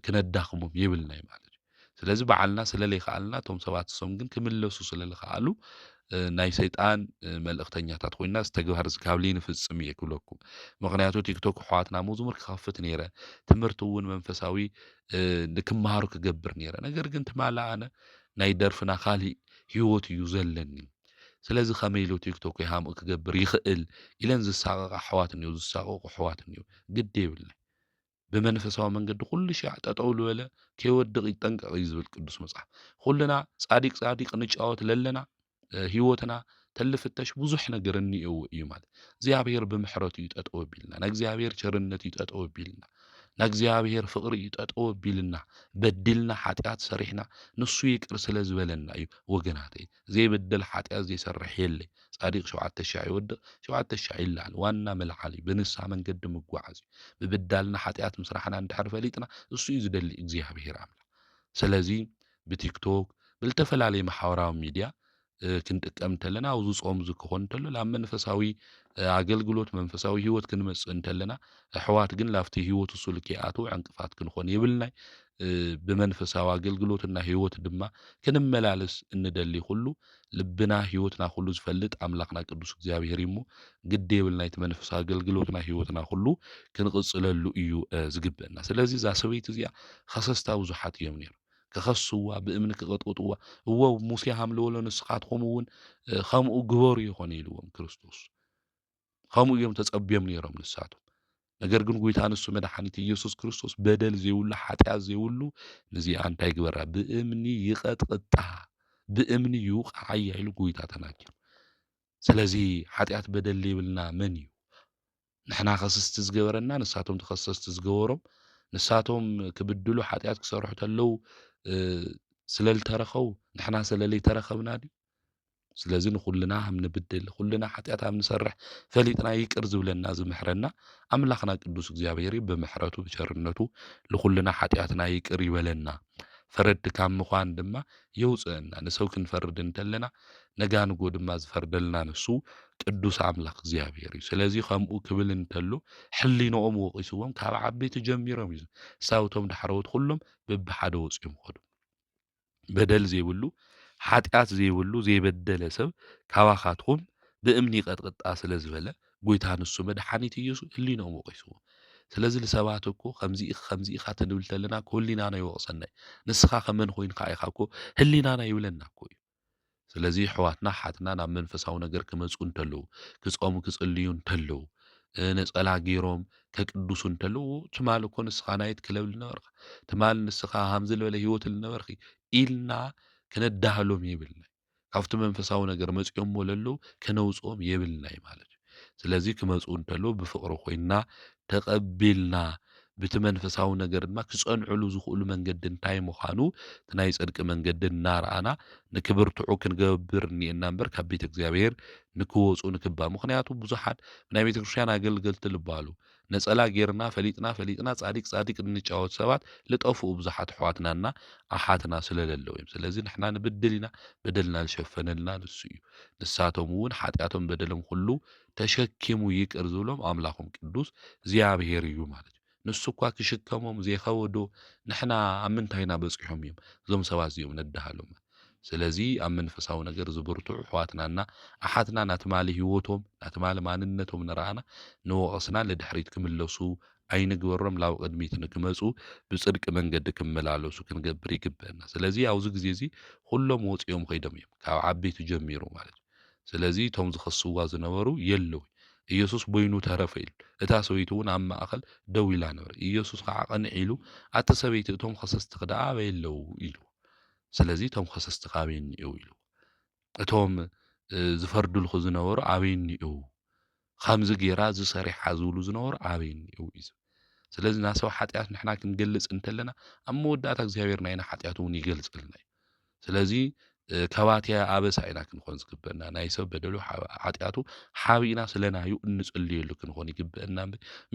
S1: ክነዳኽሞም የብልናይ ማለት እዩ ስለዚ በዓልና ስለ ዘይከኣልና እቶም ሰባት እሶም ግን ክምለሱ ስለ ዝከኣሉ ናይ ሰይጣን መልእክተኛታት ኮይና ዝተግባር ዝካብ ንፍጽም እየ ክብለኩም ምክንያቱ ቲክቶክ ኣሕዋትና መዝሙር ክኸፍት ነይረ ትምህርቲ እውን መንፈሳዊ ንክመሃሩ ክገብር ነይረ ነገር ግን ትማል ኣነ ናይ ደርፍና ካሊእ ህይወት እዩ ዘለኒ ስለዚ ከመይ ኢሉ ቲክቶክ ይሃምኡ ክገብር ይኽእል ኢለን ዝሳቀቃ ኣሕዋት እኒአው ዝሳቀቁ ኣሕዋት እኒአው ግድ የብልናይ ብመንፈሳዊ መንገዲ ኩሉ ሻዕ ጠጠው ዝበለ ከይወድቕ ይጠንቀቕ እዩ ዝብል ቅዱስ መጽሓፍ ኩልና ጻዲቅ ጻዲቅ ንጫወት ለለና ህይወትና ተልፍተሽ ብዙሕ ነገር እኒአው እዩ ማለት እግዚኣብሄር ብምሕረቱ እዩ ጠጠው ኣቢልና ናግዚኣብሄር ቸርነት እዩ ጠጠው ኣቢልና ናግዚኣብሄር ፍቕሪ እዩ ጠጠው ኣቢልና በዲልና ሓጢኣት ሰሪሕና ንሱ ይቅር ስለ ዝበለና እዩ ወገናተይ ዘይበደል ሓጢኣት ዘይሰርሕ የለይ ጻዲቅ 7,000 ይወድቕ 7,000 ይላዓል ዋና መልዓሊ ብንሳ መንገዲ ምጓዓዝ እዩ ብብዳልና ሓጢኣት ምስራሕና እንድሕር ፈሊጥና እሱ እዩ ዝደሊ እግዚኣብሄር ኣምላኽ ስለዚ ብቲክቶክ ብልተፈላለየ ማሕበራዊ ሚድያ ክንጥቀም እንተለና ኣብዚ ጾም ክኾን እንተሎ ናብ መንፈሳዊ ኣገልግሎት መንፈሳዊ ህይወት ክንመጽእ እንተለና ኣሕዋት ግን ላፍቲ ህይወት እሱ ልክኣቱ ዕንቅፋት ክንኾን የብልናይ ብመንፈሳዊ ኣገልግሎትና ህይወት ድማ ክንመላለስ እንደሊ ሁሉ ልብና ህይወትና ሁሉ ዝፈልጥ ኣምላኽና ቅዱስ እግዚኣብሄር እሞ ግድ የብልናይ እቲ መንፈሳዊ ኣገልግሎትና ህይወትና ሁሉ ክንቅጽለሉ እዩ ዝግበአና ስለዚ እዛ ሰበይቲ እዚኣ ከሰስታ ብዙሓት እዮም ነይሩ ክኸስዋ ብእምኒ ክቐጥቅጥዋ እዎ ሙሴ ሃምልወሎ ንስኻትኩም እውን ከምኡ ግበሩ ይኾነ ኢልዎም ክርስቶስ ከምኡ እዮም ተጸብዮም ነይሮም ንሳቶም ነገር ግን ጎይታ ንሱ መድኃኒት ኢየሱስ ክርስቶስ በደል ዘይብሉ ሓጢአት ዘይብሉ ነዚኣ እንታይ ግበራ ብእምኒ ይቐጥቅጣ ብእምኒ ይውቃዓ ኢሉ ጎይታ ተናገሩ ስለዚ ሓጢአት በደል ዘይብልና መን እዩ ንሕና ከሰስቲ ዝገበረና ንሳቶም ተኸሰስቲ ዝገበሮም ንሳቶም ክብድሉ ሓጢአት ክሰርሑ ተለው ስለልተረኸው ንሕና ስለለይ ተረኸብና ድዩ ስለዚ ንኹልና ሃም ንብድል ኩልና ሓጢአት ሃም ንሰርሕ ፈሊጥና ይቅር ዝብለና ዝምሕረና ኣምላኽና ቅዱስ እግዚኣብሄር ብምሕረቱ ብቸርነቱ ለኩልና ሓጢአትና ይቅር ይበለና ፈረድ ካብ ምዃን ድማ የውፅአና ንሰው ክንፈርድ እንተለና ነጋንጎ ድማ ዝፈርደልና ንሱ ቅዱስ ኣምላኽ እግዚኣብሄር እዩ ስለዚ ከምኡ ክብል እንተሎ ሕሊንኦም ወቂስዎም ካብ ዓበይቲ ጀሚሮም እዩ ሳውቶም ዳሕረውት ኩሎም በብሓደ ወፂኦም ኸዱ በደል ዘይብሉ ሓጢአት ዘይብሉ ዘይበደለ ሰብ ካባኻትኩም ብእምኒ ቀጥቅጣ ስለ ዝበለ ጎይታ ንሱ መድኃኒት ኢየሱስ ሕሊንኦም ወቂስዎ ስለዚ ለሰባት እኮ ከምዚ ኢኻ ትንብል ተለና ሕሊናና ይወቕሰናይ ንስኻ ከመን ኮይንካ ኢኻ እኮ ሕሊናና ይብለና እኮ እዩ ስለዚ ኣሕዋትና ሓትና ናብ መንፈሳዊ ነገር ክመፁ እንተለው ክጾሙ ክጽልዩ እንተለው ነጸላ ገይሮም ከቅዱሱ እንተለው ትማል እኮ ንስኻ ናይት ክለብል ነበርካ ትማል ንስኻ ሃምዚ ዝበለ ህይወት ልነበርኺ ኢልና ክነዳህሎም የብልናይ ካብቲ መንፈሳዊ ነገር መጽኦም ወለለው ከነውፅኦም የብልናይ ማለት እዩ ስለዚ ክመፁ እንተለው ብፍቕሪ ኮይና ተቐቢልና ብቲ መንፈሳዊ ነገር ድማ ክጸንዕሉ ዝኽእሉ መንገዲ እንታይ ምዃኑ እቲ ናይ ጽድቂ መንገዲ እናርኣና ንክብርትዑ ክንገብር እኒአና እምበር ካብ ቤተ እግዚኣብሄር ንክወፁ ንክባል ምክንያቱ ብዙሓት ናይ ቤተ ክርስቲያን ኣገልገልቲ ልባሉ ነጸላ ጌርና ፈሊጥና ጻዲቅ እንጫወት ሰባት ልጠፍኡ ብዙሓት ኣሕዋትናና ኣሓትና ስለለለው እዮም ስለዚ ንሕና ንብድል ኢና በደልና ዝሸፈነልና ንሱ እዩ ንሳቶም እውን ሓጢአቶም በደሎም ሁሉ ተሸኪሙ ይቅር ዝብሎም ኣምላኾም ቅዱስ እግዚኣብሄር እዩ ማለት እዩ ንሱ እኳ ክሽከሞም ዘይኸወዶ ንሕና ኣብ ምንታይና በፂሖም እዮም እዞም ሰባት እዚኦም ነዳሃሎም ስለዚ ኣብ መንፈሳዊ ነገር ዝብርትዑ ኣሕዋትናና ኣሓትና ናትማሊ ህይወቶም ናትማሊ ማንነቶም ንረኣና ንወቐስና ለድሕሪት ክምለሱ ኣይንግበሮም ላብ ቅድሚት ንክመፁ ብጽድቂ መንገዲ ክመላለሱ ክንገብር ይግበአና ስለዚ ኣብዚ ግዜ እዚ ኩሎም ወፂኦም ከይዶም እዮም ካብ ዓበይቲ ጀሚሩ ማለት እዩ ስለዚ እቶም ዝኸስዋ ዝነበሩ የለው ኢየሱስ በይኑ ተረፈ ኢሉ እታ ሰበይቲ እውን ኣብ ማእኸል ደው ኢላ ነበረ ኢየሱስ ከዓ ቀንዕ ኢሉ ኣቲ ሰበይቲ እቶም ከሰስቲ ክደኣ ኣበየለው ኢሉ ስለዚ እቶም ከሰስቲ ካበይ እኒአው ኢሉ እቶም ዝፈርዱልኩ ዝነበሩ ኣበይኒኡ ከምዚ ጌራ ዝሰሪሓ ዝብሉ ዝነበሩ ኣበይኒኡ እዩ። ስለዚ ና ሰብ ሓጢኣት ንሕና ክንገልጽ እንተለና ኣብ መወዳእታ እግዚኣብሔር ናይና ሓጢኣት እውን ይገልጽልና እዩ። ስለዚ ከባትያ ኣበሳ ኢና ክንኾን ዝግበአና ናይ ሰብ በደሉ ሓጢኣቱ ሓቢእና ስለናዩ እንጽልየሉ ክንኾን ይግበአና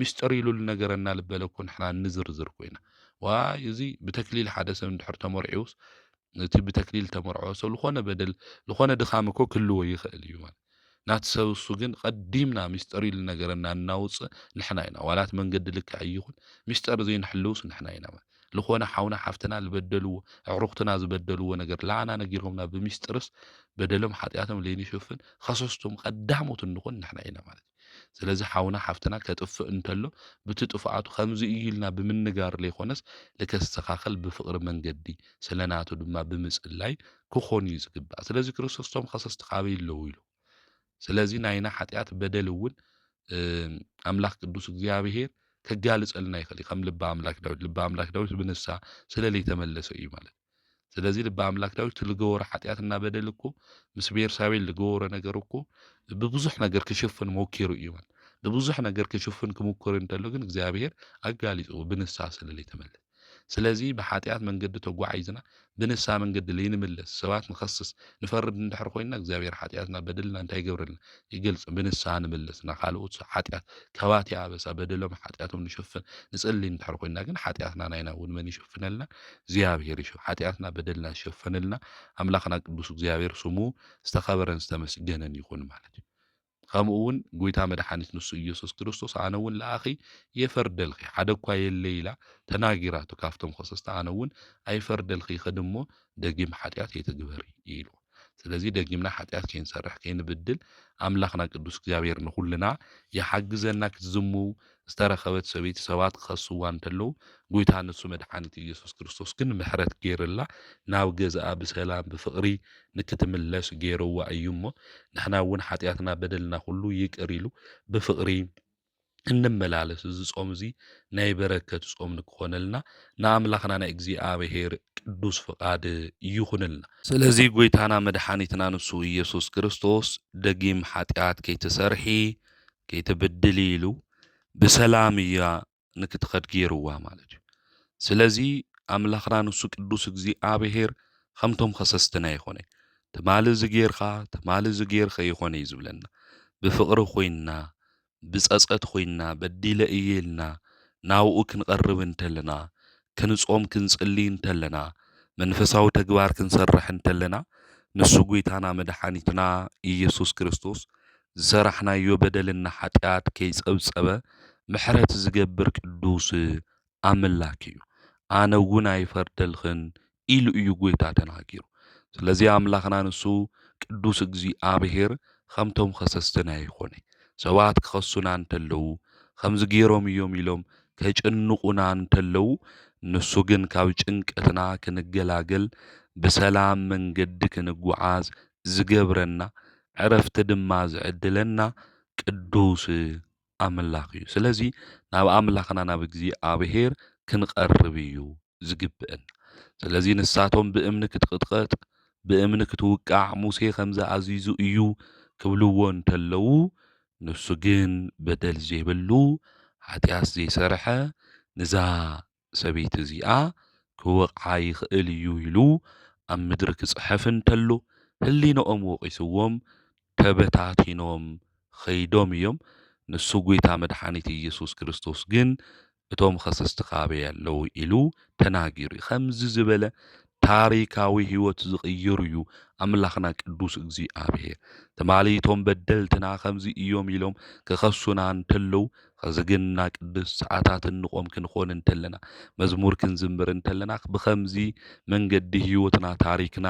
S1: ምስጢር ኢሉ ነገረና ልበለ እኮ ንሕና ንዝርዝር ኮይና ዋይ እዚ ብተክሊል ሓደ ሰብ እንድሕር ተመርዒውስ እቲ ብተክሊል ተመርዖ ሰብ ዝኾነ በደል ዝኾነ ድኻም እኮ ክህልዎ ይኽእል እዩ ማለት ናቲ ሰብ እሱ ግን ቀዲምና ምስጢር ኢሉ ነገረና እናውፅእ ንሕና ኢና ዋላት መንገዲ ልክዕ ይኹን ምስጢር ዘይንሕልውስ ንሕና ኢና ማለት ዝኾነ ሓውና ሓፍትና ዝበደልዎ ኣዕሩኽትና ዝበደልዎ ነገር ላዕና ነጊሮምና ብምስጢርስ በደሎም ሓጢኣቶም ለይንሽፍን ከሰስቶም ቀዳሞት እንኾን ንሕና ኢና ማለት ስለዚ ሓውና ሓፍትና ከጥፍእ እንተሎ ብቲ ጥፍኣቱ ከምዚ እዩ ኢልና ብምንጋር ለይኮነስ ልከስተኻኸል ብፍቕሪ መንገዲ ስለናቱ ድማ ብምጽላይ ክኾን እዩ ዝግባእ። ስለዚ ክርስቶስቶም ከሰስቲ ካበይ ኣለዉ ኢሉ ስለዚ ናይና ሓጢኣት በደል እውን ኣምላኽ ቅዱስ እግዚኣብሔር ከጋልጸልና ይኽእል ከም ልበ ኣምላክ ዳዊት ብንሳ ስለለይተመለሰ እዩ ማለት ስለዚ ልበ ኣምላክ ዳዊት ልገበሮ ሓጢኣትና በደል እኮ ምስ ቤርሳቤል ልገበሮ ነገር እኮ ብብዙሕ ነገር ክሽፍን ሞኪሩ እዩ ማለት ብብዙሕ ነገር ክሽፍን ክሙክር እንተሎ ግን እግዚኣብሔር ኣጋሊጹ ብንሳ ስለለይተመለሰ ስለዚ ብሓጢኣት መንገዲ ተጓዒዝና ብንሳ መንገዲ ለይንምለስ ሰባት ንኸስስ ንፈርድ እንድሕር ኮይና እግዚኣብሔር ሓጢኣትና በደልና እንታይ ይገብረልና ይገልጽ ብንሳ ንምለስና ካልኦት ሓጢኣት ከባቲ ኣበሳ በደሎም ሓጢኣቶም ንሽፍን ንጽሊ እንድሕር ኮይና ግን ሓጢኣትና ናይና እውን መን ይሽፍነልና እግዚኣብሔር ሓጢኣትና በደልና ዝሸፈነልና ኣምላኽና ቅዱስ እግዚኣብሔር ስሙ ዝተኸበረን ዝተመስገነን ይኹን ማለት እዩ። ከምኡ እውን ጎይታ መድሓኒት ንሱ ኢየሱስ ክርስቶስ ኣነ እውን ለኣኺ የፈርደልኺ ሓደ እኳ የለ ኢላ ተናጊራቱ ካብቶም ከሰስቲ ኣነ እውን ኣይፈርደልኺ እሞ ደጊም ሓጢኣት የትግበሪ ኢሉ ስለዚ ደጊምና ሓጢኣት ከይንሰርሕ ከይንብድል ኣምላኽና ቅዱስ እግዚኣብሔር ንኹልና የሓግዘና ክትዝሙ ዝተረኸበት ሰበይቲ ሰባት ክኸስዋ እንተለዉ ጎይታ ንሱ መድሓኒት ኢየሱስ ክርስቶስ ግን ምሕረት ገይርላ ናብ ገዛኣ ብሰላም ብፍቕሪ ንክትምለስ ገይርዋ እዩ እሞ ንሕና እውን ሓጢኣትና በደልና ኩሉ ይቅር ኢሉ ብፍቕሪ እንመላለስ እዚ ጾም እዚ ናይ በረከት ጾም ንክኾነልና ንኣምላኽና ናይ እግዚኣብሔር ቅዱስ ፍቃድ ይኹንልና። ስለዚ ጎይታና መድሓኒትና ንሱ ኢየሱስ ክርስቶስ ደጊም ሓጢኣት ከይትሰርሒ ከይትብድል ኢሉ ብሰላም እያ ንክትኸድ ገይርዋ ማለት እዩ። ስለዚ ኣምላኽና ንሱ ቅዱስ እግዚኣብሔር ከምቶም ከሰስትና ይኾነ ትማሊ ዝጌርካ ትማሊ ዝጌርኸ ይኾነ እዩ ዝብለና ብፍቕሪ ኮይንና ብጸጸት ኮይንና በዲለ እየልና ናብኡ ክንቐርብ እንተለና ክንጾም ክንጽሊ እንተለና መንፈሳዊ ተግባር ክንሰርሕ እንተለና ንሱ ጎይታና መድሓኒትና ኢየሱስ ክርስቶስ ዝሰራሕናዮ በደልና ሓጢኣት ከይጸብጸበ ምሕረት ዝገብር ቅዱስ ኣምላክ እዩ። ኣነ እውን ኣይፈርደልኽን ኢሉ እዩ ጎይታ ተናጊሩ። ስለዚ ኣምላኽና ንሱ ቅዱስ እግዚኣብሔር ከምቶም ከሰስትና ይኾነ ሰባት ክኸሱና እንተለዉ ከምዚ ገይሮም እዮም ኢሎም ከጭንቁና እንተለዉ ንሱ ግን ካብ ጭንቀትና ክንገላገል ብሰላም መንገዲ ክንጓዓዝ ዝገብረና ዕረፍቲ ድማ ዝዕድለና ቅዱስ ኣምላኽ እዩ። ስለዚ ናብ ኣምላኽና ናብ እግዚኣብሔር ክንቐርብ እዩ ዝግብአና። ስለዚ ንሳቶም ብእምኒ ክትቅጥቀጥ ብእምኒ ክትውቃዕ ሙሴ ከምዚ ኣዚዙ እዩ ክብልዎ እንተለዉ ንሱ ግን በደል ዘይብሉ ሓጢኣት ዘይሰርሐ ንዛ ሰበይቲ እዚኣ ክወቕዓ ይኽእል እዩ ኢሉ ኣብ ምድሪ ክጽሕፍ እንተሎ ህሊንኦም ወቒስዎም ተበታቲኖም ኸይዶም እዮም። ንሱ ጎይታ መድሓኒት ኢየሱስ ክርስቶስ ግን እቶም ከሰስቲ ካበይ ኣለዉ ኢሉ ተናጊሩ እዩ። ከምዚ ዝበለ ታሪካዊ ህይወት ዝቕይሩ እዩ ኣምላኽና ቅዱስ እግዚኣብሔር። ተማሊቶም በደልትና ከምዚ እዮም ኢሎም ክኸሱና እንተለዉ ከዝግና ቅዱስ ሰዓታት እንቆም ክንኾን እንተለና መዝሙር ክንዝምር እንተለና ብከምዚ መንገዲ ህይወትና ታሪክና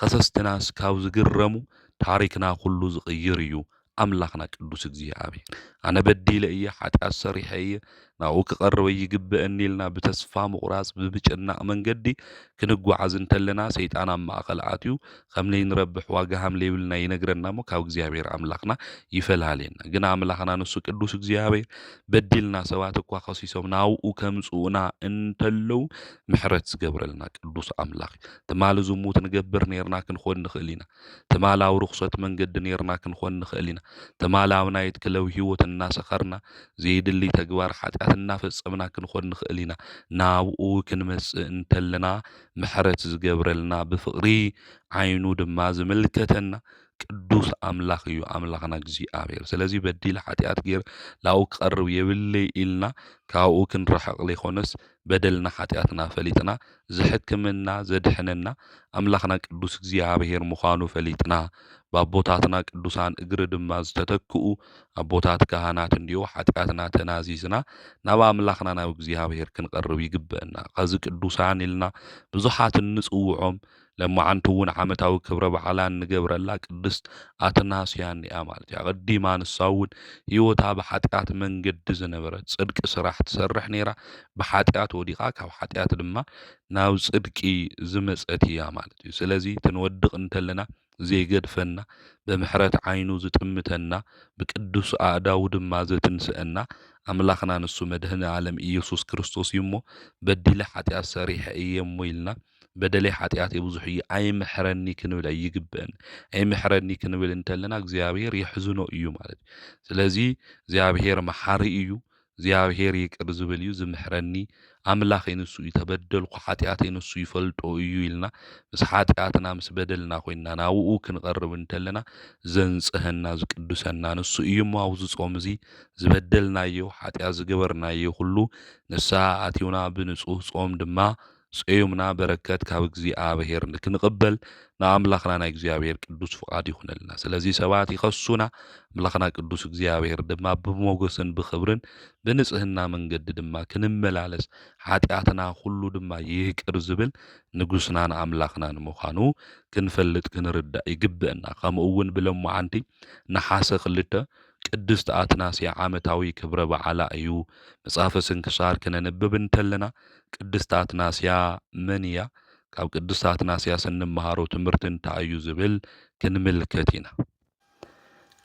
S1: ከሰስትና ካብ ዝግረሙ ታሪክና ኩሉ ዝቕይር እዩ ኣምላኽና ቅዱስ እግዚኣብሔር። أنا بدي لإيه حتى الصريحية ناوك قرب يجبئني لنا بتسفى مقراص ببجنا من قدي كنقو عزن تلنا سيد أنا ما أقلعاتيو خملي نربح واقهم لي ولنا ينقرنا مو كاو እግዚአብሔር أملاخنا يفل علينا قنا أملاخنا نسو قدوس እግዚአብሔር بدلنا سواتك وخصيصهم ناو كمسونا انتلو محرت سقبر لنا قدوس أملاخ تمال زموت نقبر نيرنا كنخون نخلينا تمال أو رخصة من قد نيرنا كنخون نخلينا تمال أو نايت كلو هيوت الناس خرنا زيد اللي تقوار حتى النافس أمنا كنخون نخلينا ناو كنمس انتلنا محرت سقبر لنا بفقري عينو دما زملكتنا ቅዱስ አምላኽ እዩ አምላኽና እግዚአብሔር ስለዚህ በዲል ኃጢአት ገይር ላው ቀርብ የብለይ ኢልና ካኡ ክንረሐቅ ለይኾነስ በደልና ኃጢአትና ፈሊጥና ዝሕክምና ዘድሕነና አምላኽና ቅዱስ እግዚአብሔር ምዃኑ ፈሊጥና በአቦታትና ቅዱሳን እግር ድማ ዝተተክኡ አቦታት ካህናት እንዲሁ ኃጢአትና ተናዚዝና ናብ አምላኽና ናብ እግዚአብሔር ክንቀርብ ይግበአና ከዚ ቅዱሳን ኢልና ብዙሓት ንጽውዖም لما عنتون عمتاو كبر بعلان نجبر الله قدست أتناسيان يا مالتي قدي ما نصود يوتا بحاتيات من قد زنبرت صدق سراح تسرح نيرا بحاتيات وديقاك أو حاتيات لما ناو صدقي زمسأتي يا مالتي سلازي تنودق انتلنا زي قد فنا بمحرات عينو زتمتنا بقدس أعداود ما زتنسأنا أملاخنا نسو مدهن عالم إيسوس كريستوس يمو بدي لحاتيات سريحة إيام ويلنا بدلي حاتيات يبوزحي أي محرني كنبل أي جبن أي محرني كنبل انتلنا እግዚአብሔር يحزنو إيو مالت سلازي እግዚአብሔር محاري إيو እግዚአብሔር يقر زبل إيو زمحرني أملاخ ينسو يتبدل حاتيات ينسو يفلطو إيو إلنا بس حاتياتنا مس بدلنا خوينا ناوؤو كنقرب انتلنا زنصهنا زقدسنا نسو إيو ماوز صومزي زبدلنا إيو حاتيات زقبرنا إيو كله نساعتيونا بنصوه صوم دما صيومنا بركات كاب እግዚአብሔር ንክንቅበል ንአምላኽና ናይ እግዚአብሔር ቅዱስ ፍቃድ ይኹነልና ስለዚ ሰባት ይኸሱና አምላኽና ቅዱስ እግዚአብሔር ድማ ብሞገስን ብኽብርን በንጽህና መንገድ ድማ ክንመላለስ ኃጢአትና ሁሉ ድማ ይቅር ዝብል ንጉስናን አምላኽናን ምዃኑ ክንፈልጥ ክንርዳእ ይግበአና ከምኡውን ብሎም ዓንቲ ነሓሰ 2 ቅድስት አትናስያ ዓመታዊ ክብረ በዓላ እዩ መጽሐፈ ስንክሳር ከነንብብ እንተለና ቅድስት አትናስያ መንያ ካብ ቅድስት አትናስያ ስንመሃሮ ትምህርትን ታዩ ዝብል ክንምልከት ኢና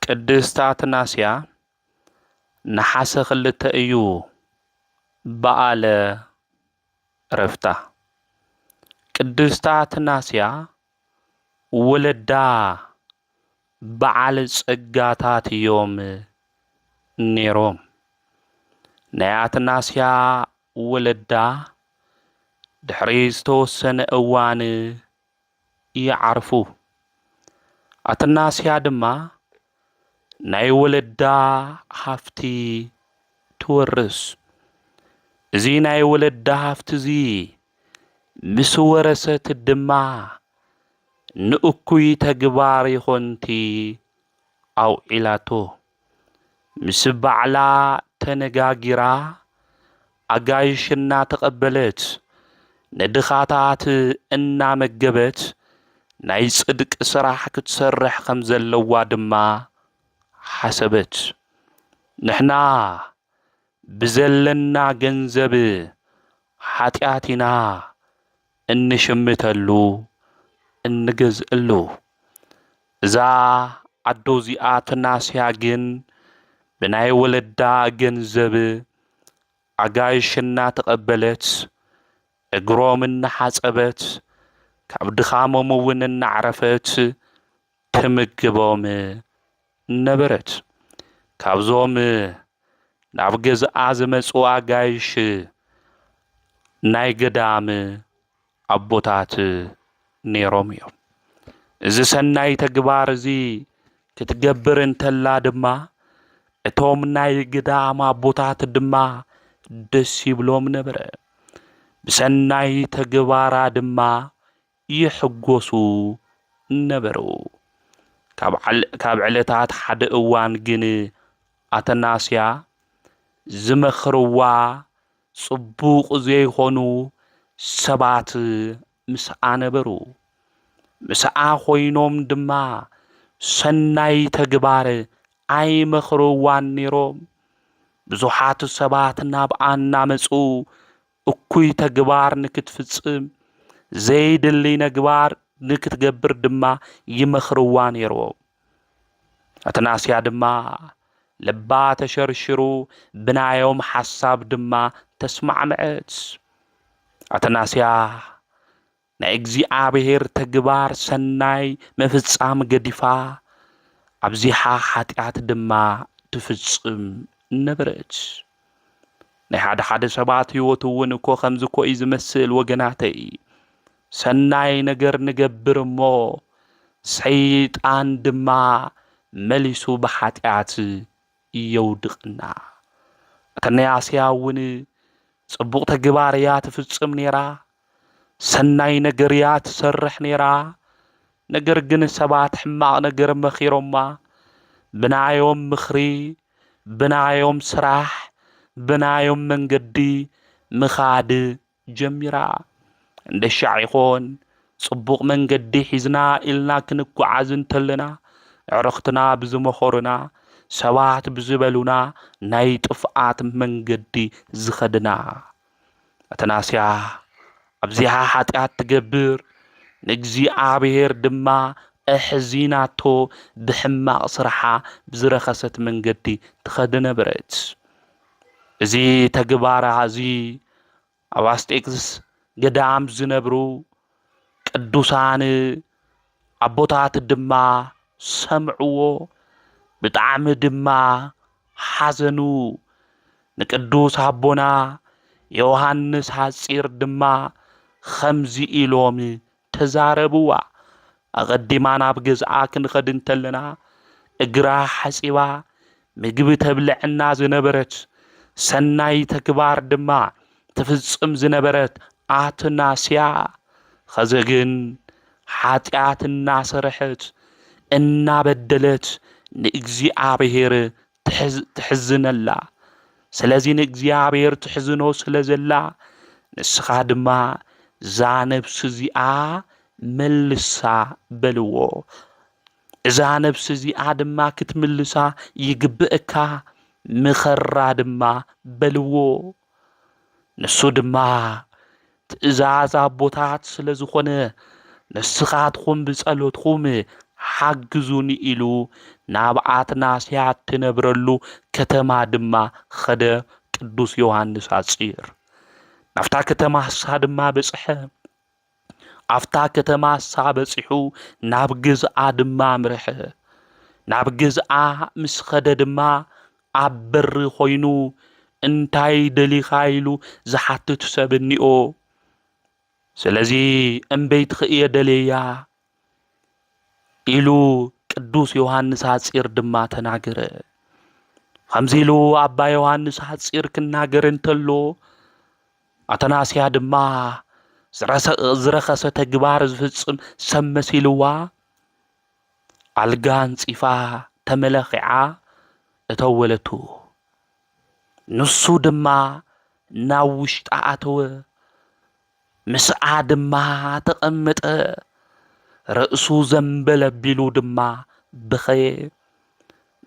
S1: ቅድስት አትናስያ ነሐሰ 2 እዩ በዓለ ረፍታ ቅድስት አትናስያ ወለዳ በዓል ጸጋታት ዮም ኔሮም ናይ አትናስያ ወለዳ ድሕሪ ዝተወሰነ እዋን ይዓርፉ አትናስያ ድማ ናይ ወለዳ ሃፍቲ ትወርስ እዚ ናይ ወለዳ ሃፍቲ እዚ ምስ ወረሰት ድማ ንእኩይ ተግባር ይኾንቲ አውዒላቶ ምስ ባዕላ ተነጋጊራ አጋይሽና ተቀበለት ነድኻታት እናመገበት ናይ ጽድቅ ስራሕ ክትሰርሕ ከም ዘለዋ ድማ ሓሰበት ንሕና ብዘለና ገንዘብ ኃጢአቲና እንሽምተሉ እንገዝእሉ እዛ አዶ እዚኣ አትናስያ ግን ብናይ ወለዳ ገንዘብ አጋይሽና ተቀበለት እግሮም እናሓጸበት ካብ ድኻሞም እውን እናዕረፈት ትምግቦም ነበረት ካብዞም ናብ ገዝኣ ዝመጹ አጋይሽ ናይ ገዳም አቦታት ኔሮም እዮም እዚ ሰናይ ተግባር እዚ ክትገብር እንተላ ድማ እቶም ናይ ገዳም አቦታት ድማ ደስ ይብሎም ነበረ ብሰናይ ተግባራ ድማ ይሕጎሱ ነበሩ ካብ ዕለታት ሓደ እዋን ግን አትናስያ ዝመኽርዋ ጽቡቕ ዘይኾኑ ሰባት ምስኣ ነበሩ ምስኣ ኾይኖም ድማ ሰናይ ተግባር ኣይመኽርዋን ነይሮም ብዙሓት ሰባት ናብኣ እናመፁ እኩይ ተግባር ንክትፍጽም ዘይድሊ ነግባር ንክትገብር ድማ ይመኽርዋ ነይሮም ኣተናስያ ድማ ልባ ተሸርሽሩ ብናዮም ሓሳብ ድማ ተስማዕምዐት ኣተናስያ ናይ እግዚኣብሔር ተግባር ሰናይ መፍጻም ገዲፋ ኣብዚሓ ኃጢአት ድማ ትፍጽም ነበረት ናይ ሓደ ሰባት ህይወት እውን እኮ ከምዚ ኮ እዩ ዝመስል ወገናተይ ሰናይ ነገር ንገብር እሞ ሰይጣን ድማ መሊሱ ብኃጢአት የውድቕና ኣተናስያ እውን ጽቡቕ ተግባር እያ ትፍጽም ነይራ ሰናይ ነገር እያ ትሰርሕ ነይራ ነገር ግን ሰባት ሕማቕ ነገር መኺሮማ ብናዮም ምኽሪ ብናዮም ስራሕ ብናዮም መንገዲ ምኻድ ጀሚራ እንደሻዕ ይኾን ጽቡቕ መንገዲ ሒዝና ኢልና ክንጓዓዝ እንተለና ዕረኽትና ብዝመኾሩና ሰባት ብዝበሉና ናይ ጥፍኣት መንገዲ ዝኸድና ኣተናስያ ኣብዚሃ ኃጢአት ትገብር ንእግዚኣብሔር ድማ ኣሕዚናቶ ብሕማቕ ስርሓ ብዝረኸሰት መንገዲ ትኸድ ነበረት እዚ ተግባራ እዚ ኣብ ኣስቄጥስ ገዳም ዝነብሩ ቅዱሳን ኣቦታት ድማ ሰምዕዎ ብጣዕሚ ድማ ሓዘኑ ንቅዱስ ኣቦና ዮሐንስ ሐጺር ድማ ኸምዚ ኢሎም ተዛረብዋ ኣቐዲማ ናብ ገዝኣ ክንኸድ እንተለና እግራ ሓጺባ ምግቢ ተብልዕና ዝነበረት ሰናይ ተግባር ድማ ትፍጽም ዝነበረት ኣትናስያ ኸዚ ግን ኃጢአት እናሰርሐት እናበደለት ንእግዚኣብሔር ትሕዝነላ ስለዚ ንእግዚኣብሔር ትሕዝኖ ስለ ዘላ ንስኻ ድማ እዛ ነብሲ እዚኣ መልሳ በልዎ እዛ ነብሲ እዚኣ ድማ ክትምልሳ ይግብእካ ምኸራ ድማ በልዎ ንሱ ድማ ትእዛዝ ኣቦታት ስለ ዝኾነ ንስኻትኩም ብጸሎትኩም ሓግዙኒ ኢሉ ናብ ኣትናስያ ትነብረሉ ከተማ ድማ ኸደ ቅዱስ ዮሐንስ ሐጺር ናፍታ ከተማ ሳ ድማ በጽሐ ኣፍታ ከተማ ሳ በጽሑ ናብ ገዝኣ ድማ ምርሐ ናብ ገዝኣ ምስ ኸደ ድማ ኣብ በሪ ኾይኑ እንታይ ደሊኻ ኢሉ ዝሓትት ሰብ እኒኦ ስለዚ እምበይት ክእየ ደልያ ኢሉ ቅዱስ ዮሐንስ ሐጺር ድማ ተናገረ ከምዚ ኢሉ ኣባ ዮሐንስ ሐጺር ክናገር እንተሎ ኣተናስያ ድማ ዝረኸሰ ተግባር ዝፍጽም ሰብ መሲልዋ ኣልጋ አንጺፋ ተመለኺዓ እተወለቱ ንሱ ድማ ናብ ውሽጣ ኣተወ ምስኣ ድማ ተቐመጠ ርእሱ ዘንበለ ኣቢሉ ድማ በኸየ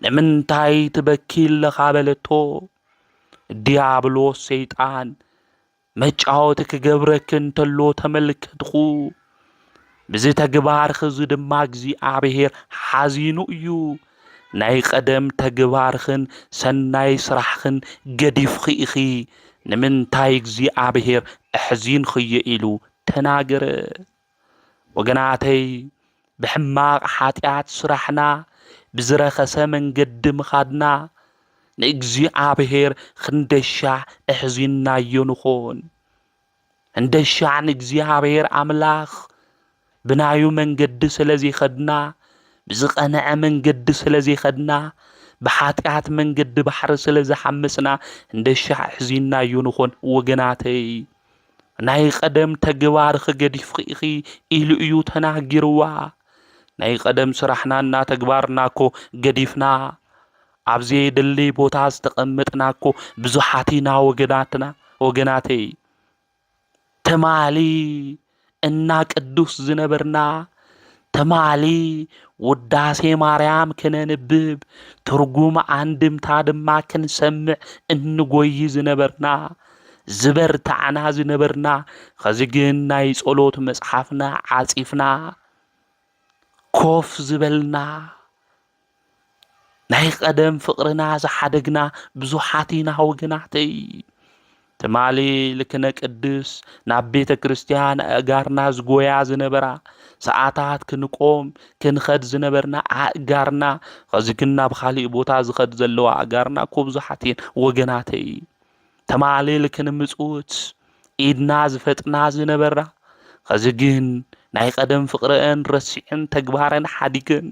S1: ንምንታይ ትበኪ ኣለኻ በለቶ ዲያብሎስ ሰይጣን መጫወቲ ክገብረክ እንተሎ ተመልከትኹ ብዚ ተግባርኽ እዚ ድማ እግዚኣብሔር ሓዚኑ እዩ ናይ ቀደም ተግባርኽን ሰናይ ስራሕኽን ገዲፍኺ ኢኺ ንምንታይ እግዚኣብሔር ኣሕዚንኽዮ ኢሉ ተናገረ ወገናተይ ብሕማቕ ኃጢአት ስራሕና ብዝረኸሰ መንገዲ ምኻድና ንእግዚኣብሔር ክንደሻዕ ኣሕዚንናዮ ንኾን እንደሻዕ ንእግዚኣብሔር ኣምላኽ ብናዩ መንገዲ ስለዘይኸድና ብዝቐንዐ መንገዲ ስለዘይኸድና ብኃጢአት መንገዲ ባሕሪ ስለዝሓመስና እንደሻዕ ኣሕዚንናዮ ንኾን ወገናተይ ናይ ቀደም ተግባርኺ ገዲፍኺ ኢኺ ኢሉ እዩ ተናጊርዋ ናይ ቀደም ስራሕና እና ተግባርናኮ ገዲፍና ኣብዘ የድሊ ቦታ ዝተቐመጥናኮ ብዙሓት ኢና ወገናተይ ተማሊ እና ቅዱስ ዝነበርና ተማሊ ውዳሴ ማርያም ክነንብብ ትርጉም አንድምታ ድማ ክንሰምዕ እንጎይ ዝነበርና ዝበርታዕና ዝነበርና ከዚ ግን ናይ ጸሎት መጽሓፍና ዓጺፍና ኮፍ ዝበልና ናይ ቀደም ፍቅርና ዝሓደግና ብዙሓት ኢና ወገናተይ ተማሊ ልክነ ቅዱስ ናብ ቤተ ክርስቲያን ኣጋርና ዝጎያ ዝነበራ ሰዓታት ክንቆም ክንኸድ ዝነበርና ኣጋርና ከዚ ግን ናብ ካሊእ ቦታ ዝኸድ ዘለዋ ኣጋርና ብዙሓት እየን ወገናተይ ተማሊ ልክነ ምጽውት ኢድና ዝፈጥና ዝነበራ ከዚ ግን ናይ ቀደም ፍቅረን ረሲዕን ተግባረን ሓዲግን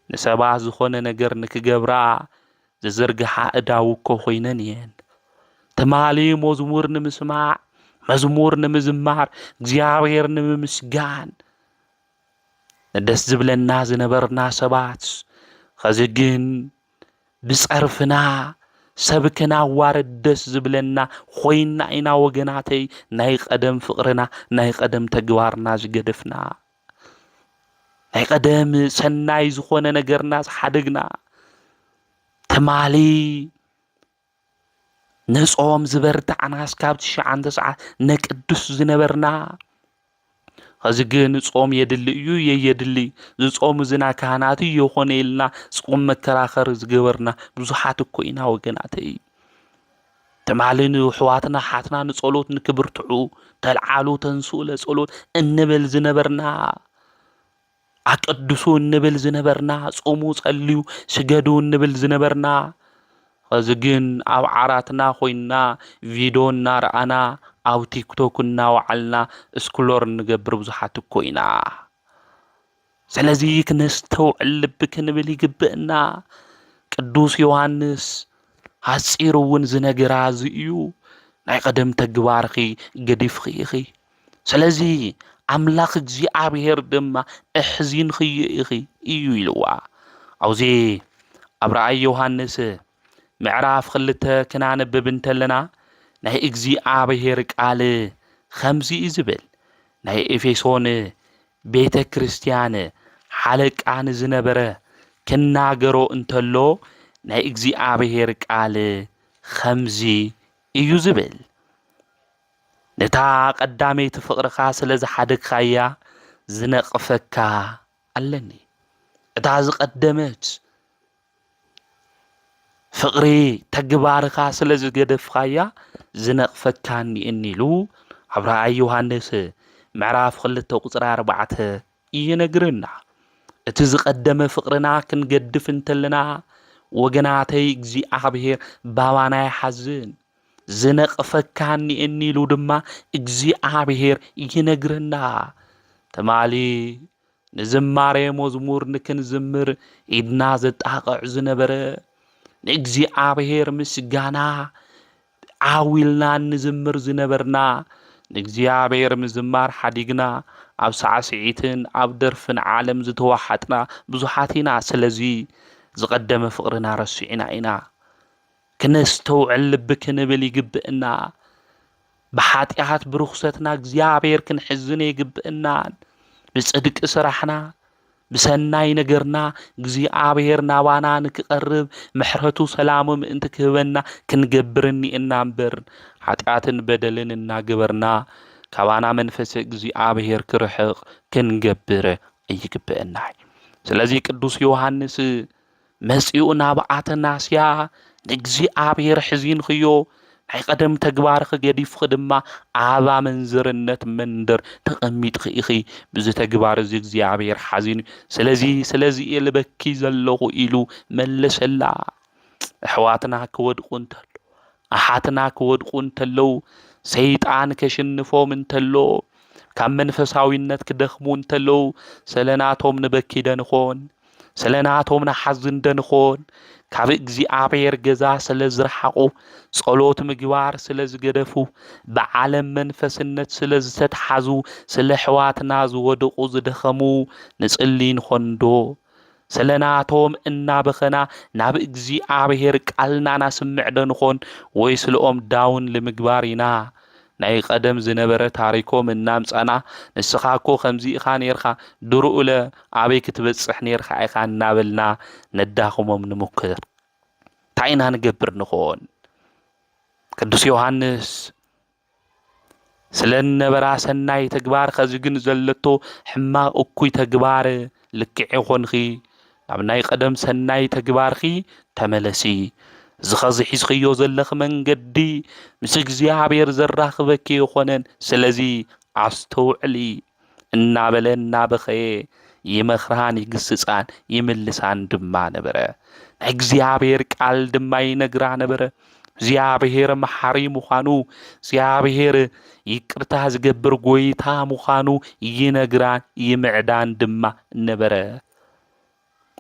S1: ንሰባት ዝኾነ ነገር ንክገብራ ዝዝርግሓ እዳው እኮ ኮይነን እየን ተማሊ መዝሙር ንምስማዕ መዝሙር ንምዝማር እግዚአብሔር ንምስጋን ደስ ዝብለና ዝነበርና ሰባት ከዚ ግን ብጸርፍና ሰብክና ዋርድ ደስ ዝብለና ኮይና ኢና ወገናተይ ናይ ቀደም ፍቅርና ናይ ቀደም ተግባርና ዝገደፍና ናይ ቀደም ሰናይ ዝኾነ ነገርና ዝሓደግና ተማሊ ንጾም ዝበርታዕና እስካብ 9 ሰዓት ነቅዱስ ዝነበርና ከዚ ግን ጾም የድሊ እዩ የየድሊ ዝጾም ዝና ካህናት ይኾነ ኢልና ጾም መከራኸር ዝገበርና ብዙሓት እኮ ኢና ወገናተይ ተማሊ ንሕዋትና ሓትና ንጸሎት ንክብርትዑ ተልዓሉ ተንስኡ ለጸሎት እንብል ዝነበርና አቀድሱ እንብል ዝነበርና ጾሙ ጸልዩ ስገዱ እንብል ዝነበርና ከዚ ግን ኣብ ዓራትና ኮይና ቪድዮ እናረኣና ኣብ ቲክቶክ እናወዓልና እስክሎር እንገብር ብዙሓት እኮ ኢና ስለዚ ክነስተውዕል ልቢ ክንብል ይግብእና ቅዱስ ዮሐንስ ሓፂር እውን ዝነገራ እዩ ናይ ቀደም ተግባርኺ ገዲፍኺ ኢኺ ስለዚ ኣምላኽ እግዚአብሔር ድማ እሕዚንኺ ኢኺ እዩ ኢልዋ ኣብዚ ኣብ ራእይ ዮሐንስ ምዕራፍ 2 ክናነብብ እንተለና ናይ እግዚአብሔር ቃል ከምዚ ዝብል ናይ ኤፌሶን ቤተ ክርስቲያን ሓለቃን ዝነበረ ክናገሮ እንተሎ ናይ እግዚአብሔር ቃል ከምዚ እዩ ዝብል ነታ ቀዳመይቲ ፍቅርኻ ስለ ዝሓደግካያ ዝነቕፈካ ኣለኒ እታ ዝቀደመት ፍቅሪ ተግባርካ ስለ ዝገደፍካያ ዝነቕፈካኒ እኒሉ ኣብ ራእይ ዮሐንስ ምዕራፍ 2 ቁጽሪ 4 ይነግረና እቲ ዝቀደመ ፍቅርና ክንገድፍ እንተለና ወገናተይ እግዚአብሔር ባባና ይሓዝን ዝነቕፈካኒ እኒሉ ድማ እግዚአብሔር ይነግረና ተማሊ ንዝማሬ መዝሙር ንክንዝምር ኢድና ዘጣቕዕ ዝነበረ ንእግዚአብሔር ምስጋና ዓዊልና ንዝምር ዝነበርና ንእግዚአብሔር ምዝማር ሓዲግና ኣብ ሳዕስዒትን ኣብ ደርፍን ዓለም ዝተዋሓጥና ብዙሓት ኢና ስለዚ ዝቀደመ ፍቅርና ረሲዕና ኢና ክነስተውዕል ልቢ ክንብል ይግብእና ብሓጢአት ብርኩሰትና እግዚአብሔር ክንሕዝን ይግብእና ብጽድቂ ስራሕና ብሰናይ ነገርና እግዚአብሔር ናባና ንክቀርብ ምሕረቱ ሰላሙ ምእንቲ ክህበና ክንገብርኒ እና እምበር ሓጢአትን በደልን እናገበርና ካባና መንፈስ እግዚአብሔር ክርሕቕ ክንገብር ይግብእና ስለዚ ቅዱስ ዮሐንስ መጺኡ ናብ አትናስያ እግዚአብሔር ሕዚንኽዮ ናይ ቀደም ተግባርኺ ገዲፍኺ ድማ ኣባ መንዝርነት መንደር ተቐሚጥኺ ኢኺ ብዚ ተግባር እዚ እግዚአብሔር ሓዚኑ ስለዚ ልበኪ ዘለኹ ኢሉ መለሰላ ኣሕዋትና ክወድቁ እንተሎ ኣሓትና ክወድቁ እንተለው ሰይጣን ከሽንፎም እንተሎ ካብ መንፈሳዊነት ክደኽሙ እንተለው ስለናቶም ንበኪ ደንኾን ስለናቶም ንሓዝን ደንኾን ካብ እግዚአብሔር ገዛ ስለ ዝረሓቁ ጸሎት ምግባር ስለ ዝገደፉ ብዓለም መንፈስነት ስለ ዝተተሓዙ ስለ ሕዋትና ዝወድቁ ዝደኸሙ ንጽሊን ኾንዶ ስለናቶም እናበኸና ናብ እግዚአብሔር ቃልና ናስምዕ ደንኾን ወይ ስለኦም ዳውን ንምግባር ኢና ናይ ቀደም ዝነበረ ታሪኮም እናምጻና ንስኻኮ ከምዚ ኢኻ ነርካ ድሩኡለ ኣበይ ክትበጽሕ ነርካ ኢኻ እናበልና ነዳኽሞም ንሙክር ታይና ንገብር ንኾን ቅዱስ ዮሐንስ ስለነበራ ሰናይ ተግባር ከዝግን ዘለቶ ሕማቕ እኩይ ተግባር ልክዕ ይኾንኺ ናብ ናይ ቀደም ሰናይ ተግባርኺ ተመለሲ ዝኸዚ ሒዝኽዮ ዘለኽ መንገዲ ምስ እግዚኣብሔር ዘራኽበኪ ይኾነን ስለዚ ኣስተውዕሊ እናበለ እናበኸየ ይመኽራን ይግስጻን ይምልሳን ድማ ነበረ ናይ እግዚኣብሔር ቃል ድማ ይነግራ ነበረ እግዚአብሔር መሐሪ ምዃኑ እግዚአብሔር ይቅርታ ዝገብር ጎይታ ምዃኑ ይነግራን ይምዕዳን ድማ ነበረ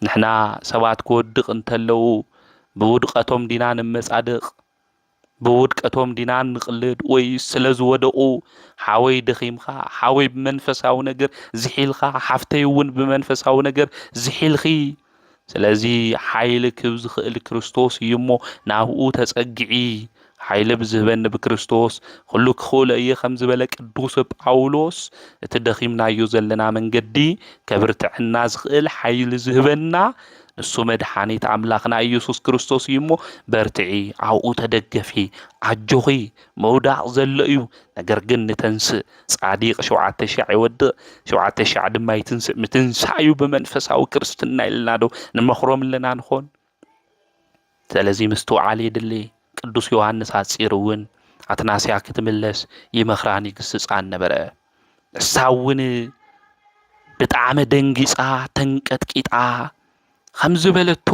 S1: ንሕና ሰባት ክወድቕ እንተለዉ ብውድቀቶም ዲና ንመጻድቕ ብውድቀቶም ዲና ንቕልድ ወይ ስለ ዝወደቑ ሓወይ ደኺምካ ሓወይ ብመንፈሳዊ ነገር ዝሒልካ ሓፍተይ እውን ብመንፈሳዊ ነገር ዝሒልኺ ስለዚ ሓይሊ ክብ ዝኽእል ክርስቶስ እዩ እሞ ናብኡ ተጸጊዒ ሓይሊ ብዝህበኒ ብክርስቶስ ኩሉ ክኽእሎ እየ ከም ዝበለ ቅዱስ ጳውሎስ እቲ ደኺምናዮ ዘለና መንገዲ ከብርትዕና ዝኽእል ሓይሊ ዝህበና ንሱ መድኃኒት ኣምላኽና ኢየሱስ ክርስቶስ እዩ እሞ በርትዒ ኣብኡ ተደገፊ ዓጆኺ መውዳቕ ዘሎ እዩ ነገር ግን ንተንስእ ጻዲቕ 7,000 ይወድቕ 7,000 ድማ ይትንስእ ምትንሳእ እዩ ብመንፈሳዊ ክርስትና ኢልና ዶ ንመኽሮም ኣለና ንኾን ስለዚ ምስትውዓል የድሊ ቅዱስ ዮሐንስ ኣፂር እውን ኣትናስያ ክትምለስ ይመኽራን ይግስጻን ነበረ እሳ እውን ብጣዕሚ ደንጊጻ ተንቀጥቂጣ ከምዚ በለቶ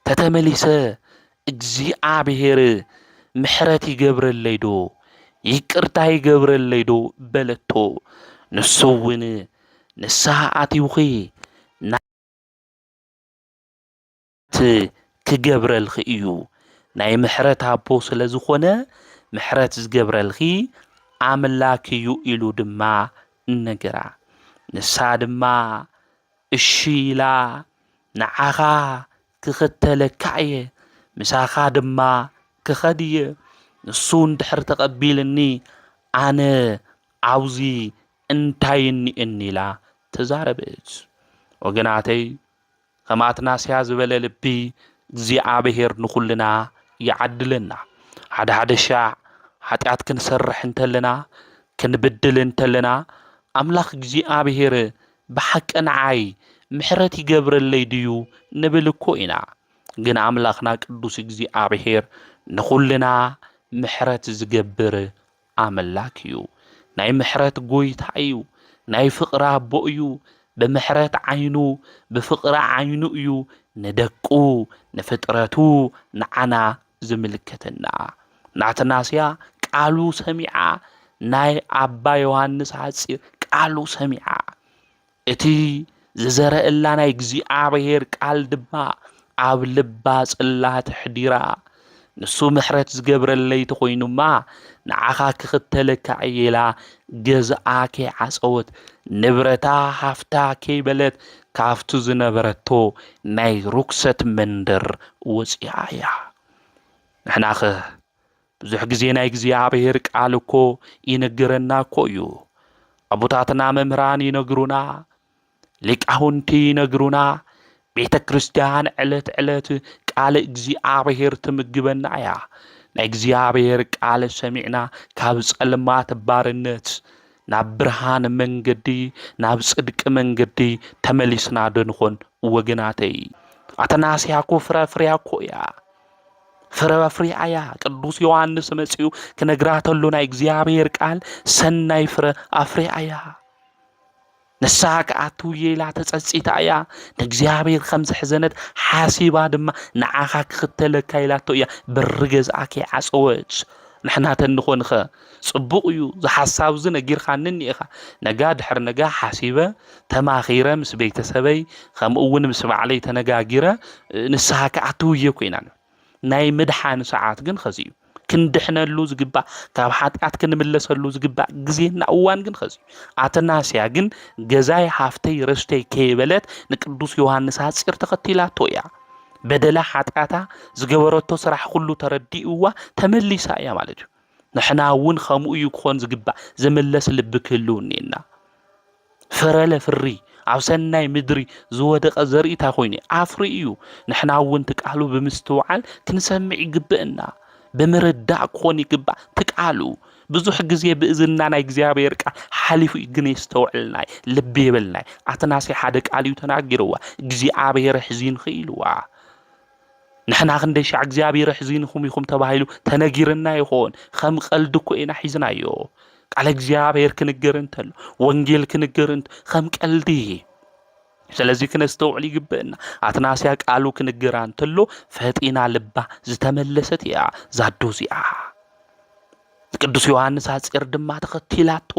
S1: ተተመሊሰ እግዚአብሔር ምሕረት ይገብረለይ ዶ ይቅርታ ይገብረለይ ዶ በለቶ ንሱ እውን ንስሓ ኣትዩኺ ናት ክገብረልኺ እዩ ናይ ምሕረት ኣቦ ስለ ዝኾነ ምሕረት ዝገብረልኺ ኣምላክ እዩ ኢሉ ድማ ነገራ ንሳ ድማ እሺ ኢላ ንዓኻ ክኽተለካ እየ ምሳኻ ድማ ክኸድ እየ ንሱ እንድሕር ተቐቢልኒ ኣነ ዓውዚ እንታይ እኒአኒ ኢላ ተዛረበት ወገናተይ ከም ኣትናስያ ዝበለ ልቢ እግዚኣብሔር ንኹልና ይዓድለና ሓደ ሓደ ሻዕ ኃጢአት ክንሰርሕ እንተለና ክንብድል እንተለና ኣምላኽ እግዚኣብሔር ብሓቂ ንዓይ ምሕረት ይገብረለይ ድዩ ንብል እኮ ኢና ግን ኣምላኽና ቅዱስ እግዚኣብሔር ንኹልና ምሕረት ዝገብር ኣምላክ እዩ ናይ ምሕረት ጎይታ እዩ ናይ ፍቕሪ ኣቦ እዩ ብምሕረት ዓይኑ ብፍቕሪ ዓይኑ እዩ ንደቁ ንፍጥረቱ ንዓና ዝምልከተና ናትናስያ ቃሉ ሰሚዓ ናይ ኣባ ዮሐንስ ሓፂር ቃሉ ሰሚዓ እቲ ዝዘረአላ ናይ እግዚአብሔር ቃል ድማ ኣብ ልባ ጽላት ሕዲራ ንሱ ምሕረት ዝገብረለይ ተኾይኑማ ንዓኻ ክኽተለካ እየላ ገዝኣ ከይዓፀወት ንብረታ ሃፍታ ከይበለት ካብቱ ዝነበረቶ ናይ ርኩሰት መንደር ወፂኣ እያ ንሕናኸ ብዙሕ ግዜ ናይ እግዚኣብሔር ቃል እኮ ይነግረና እኮ እዩ ኣቦታትና መምህራን ይነግሩና ሊቃውንቲ ይነግሩና ቤተ ክርስቲያን ዕለት ዕለት ቃል እግዚአብሔር ትምግበና እያ ናይ እግዚአብሔር ቃል ሰሚዕና ካብ ጸልማት ባርነት ናብ ብርሃን መንገዲ ናብ ጽድቂ መንገዲ ተመሊስና ድንኾን ወገናተይ ኣትናስያ እኮ ፍረፍርያ እኮ እያ ፍረፍርያ እያ ቅዱስ ዮሐንስ መጺኡ ክነግራተሉ ናይ እግዚአብሔር ቃል ሰናይ ፍረ ኣፍርያ እያ ንስሓ ከኣቱ የላ ተጸጺታ እያ ንእግዚአብሔር ከም ዘሕዘነት ሓሲባ ድማ ንዓኻ ክኽተለካ ኢላቶ እያ በሪ ገዝኣ ከይዓፀወት ንሕና ተንኾንኸ ጽቡቕ እዩ ዝሓሳብ ዝ ነጊርካ ንኒኢኻ ነጋ ድሕር ነጋ ሓሲበ ተማኺረ ምስ ቤተሰበይ ከምኡ እውን ምስ ባዕለይ ተነጋጊረ ንስሓ ከኣቱ እየ ኮይና ናይ ምድሓን ሰዓት ግን ኸዚ እዩ ክንድሕነሉ ዝግባእ ካብ ኃጢአት ክንምለሰሉ ዝግባእ ግዜና እዋን ግን ኸዚ ኣትናስያ ግን ገዛይ ሃፍተይ ርስተይ ከይበለት ንቅዱስ ዮሐንስ ሓፂር ተኸቲላቶ እያ በደላ ኃጢአታ ዝገበረቶ ስራሕ ኩሉ ተረዲእዋ ተመሊሳ እያ ማለት እዩ نحنا ون خمو يكون زقبا زملس لبكلونينا فرلا فري عوسناي مدري زودق زري تاخويني عفريو نحنا ون تقالو بمستوعال كنسمع يقبئنا بمرداء كون يقبع تقالو بزح غزي بإذننا ناي እግዚአብሔር ቃል حليفو يغني يستوعلنا لب يبلنا اتناسي حدا قاليو تناغيروا እግዚአብሔር حزين خيلوا نحنا خندي شع እግዚአብሔር حزينكم يكم تبايلو تنغيرنا يكون خم قلدكو اينا حزنايو قال እግዚአብሔር كنغرنتل ወንጌል كنغرنت خم قلدي ስለዚህ ክነስተውዕል ይግበና አትናሲያ ቃሉ ክንገራንተሎ ፈጢና ልባ ዝተመለሰት ያ ዛዶዚያ ቅዱስ ዮሐንስ አጽር ድማ ተከቲላቶ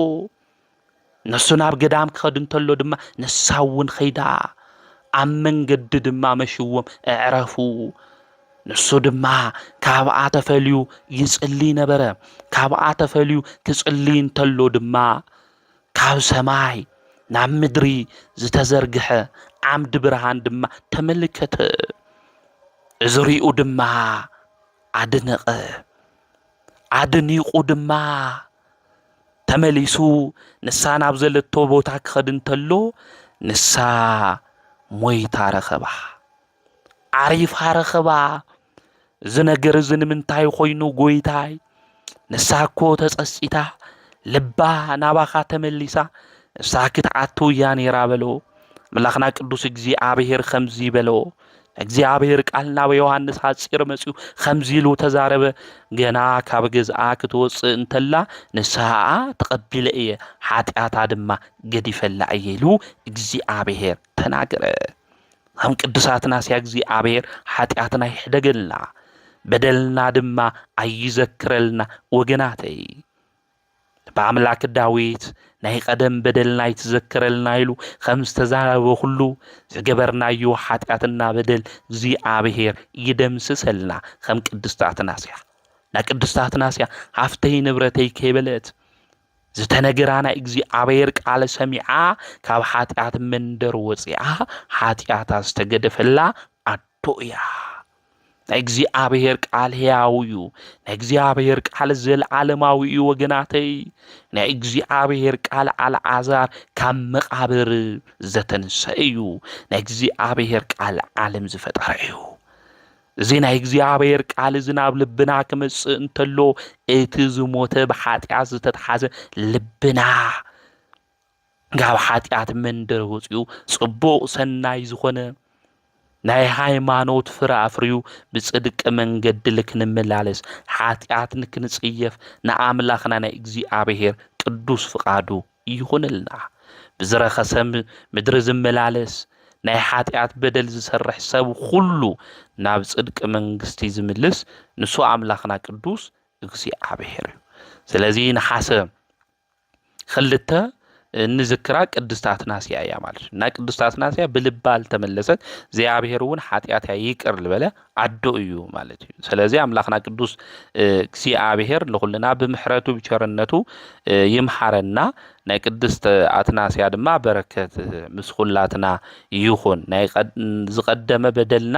S1: ነሱን አብ ገዳም ከድንተሎ ድማ ነሳውን ኸይዳ አመንገድ ድማ መሽወም አዕረፉ ነሱ ድማ ካብአ ተፈልዩ ይጽሊ ነበረ ካብአ ተፈልዩ ክጽሊ እንተሎ ድማ ካብ ሰማይ ናብ ምድሪ ዝተዘርግሐ ዓምድ ብርሃን ድማ ተመልከተ እዝሪኡ ድማ አድነቀ አድኒቁ ድማ ተመሊሱ ንሳ ናብ ዘለቶ ቦታ ክኸድንተሎ ንሳ ሞይታ ረኸባ ዓሪፍ ረኸባ ዝነገር ዝንምንታይ ኮይኑ ጎይታይ ንሳኮ ተጸጽታ ልባ ናባኻ ተመሊሳ ሳክት አቶ ያን ይራበሎ መላኽና ቅዱስ እግዚአብሔር ኸምዚ በሎ እግዚአብሔር ቃልና በዮሐንስ አጽር መጽኡ ኸምዚሉ ተዛረበ ገና ካብ ገዝአ ክትወጽ እንተላ ንስሓ ተቀቢለ እየ ኃጢአታ ድማ ገዲፈላ እየሉ እግዚአብሔር ተናገረ هم ቅዱሳትና ሲያ እግዚአብሔር ኃጢአትና ይሕደገልና በደልና ድማ አይዘክረልና ወገናተይ በአምላክ ዳዊት ናይ ቀደም በደልና ይተዘከረልና ይሉ خمس ተዛረበ ሁሉ ዝገበርናዩ ኃጢአትና በደል እግዚአብሔር ይደምስሰልና ከም ቅዱሳትና ሲያ ና ቅዱሳትና ሲያ ሃፍተይ ንብረተይ ከበለት ዝተነገራና እግዚአብሔር ቃል ሰሚዓ ካብ ኃጢአት መንደር ወጽያ ኃጢአታ ዝተገደፈላ አቶያ እግዚአብሔር ቃል ሕያውዩ እግዚአብሔር ቃል ዘለዓለማዊ ወገናተይ እግዚአብሔር ቃል አልዓዛር ካብ መቃብር ዘተንሰዩ እግዚአብሔር ቃል ዓለም ዝፈጠረዩ زين እግዚአብሔር ቃል ዝናብ ልብና ከመጽ እንተሎ እቲ ዝሞተ በኃጢአት ዝተተሓዘ ልብና ጋብ ኃጢአት መንደር ወጽዩ ጽቡቕ ሰናይ ዝኾነ ናይ ሃይማኖት ፍራፍሪዩ በጽድቅ መንገድ ልክንመላለስ ኃጢአት ንክንጽየፍ ንአምላኽና ናይ እግዚአብሔር ቅዱስ ፍቃዱ ይሁንልና ብዝረኸሰም ምድር ዝመላለስ ናይ ኃጢአት በደል ዝሰርሕ ሰብ ሁሉ ናብ ጽድቅ መንግስቲ ዝምልስ ንሱ አምላኽና ቅዱስ እግዚአብሔር ስለዚህ ንሓሰ خلته ንዝክራ ቅድስታት ናስያ ያ ማለት እና ቅድስታት ናስያ ብልባል ተመለሰት እግዚአብሔርን ኃጢአት ይቅር ልበለ አዶ እዩ ማለት እዩ ስለዚህ አምላኽና ቅዱስ እግዚአብሔር ለሁልና በምህረቱ ብቸርነቱ ይምሐረና ናይ ቅድስት አትናስያ ድማ በረከት ምስኹላትና ይኹን ናይ ዝቀደመ በደልና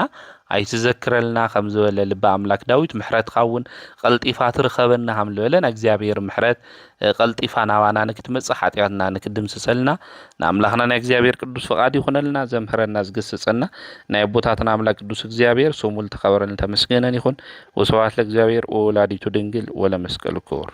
S1: አይትዘክረልና ከም ዝበለ ልባ አምላክ ዳዊት ምህረት ካውን ቀልጢፋ ትርከበና ham ለበለን እግዚአብሔር ምህረት ቀልጢፋ ናባና ንክትመጽ ኃጢአትና ንክድምስሰልና ናአምላኽና ናይ እግዚአብሔር ቅዱስ ፍቃድ ይኹነልና ዘምሕረና ዝግስጽና ናይ ቦታትና አምላክ ቅዱስ እግዚአብሔር ሶሙል ተኸበረን ተመስገነን ይኹን ወስብሐት ለእግዚአብሔር ወወላዲቱ ድንግል ወለመስቀሉ ክቡር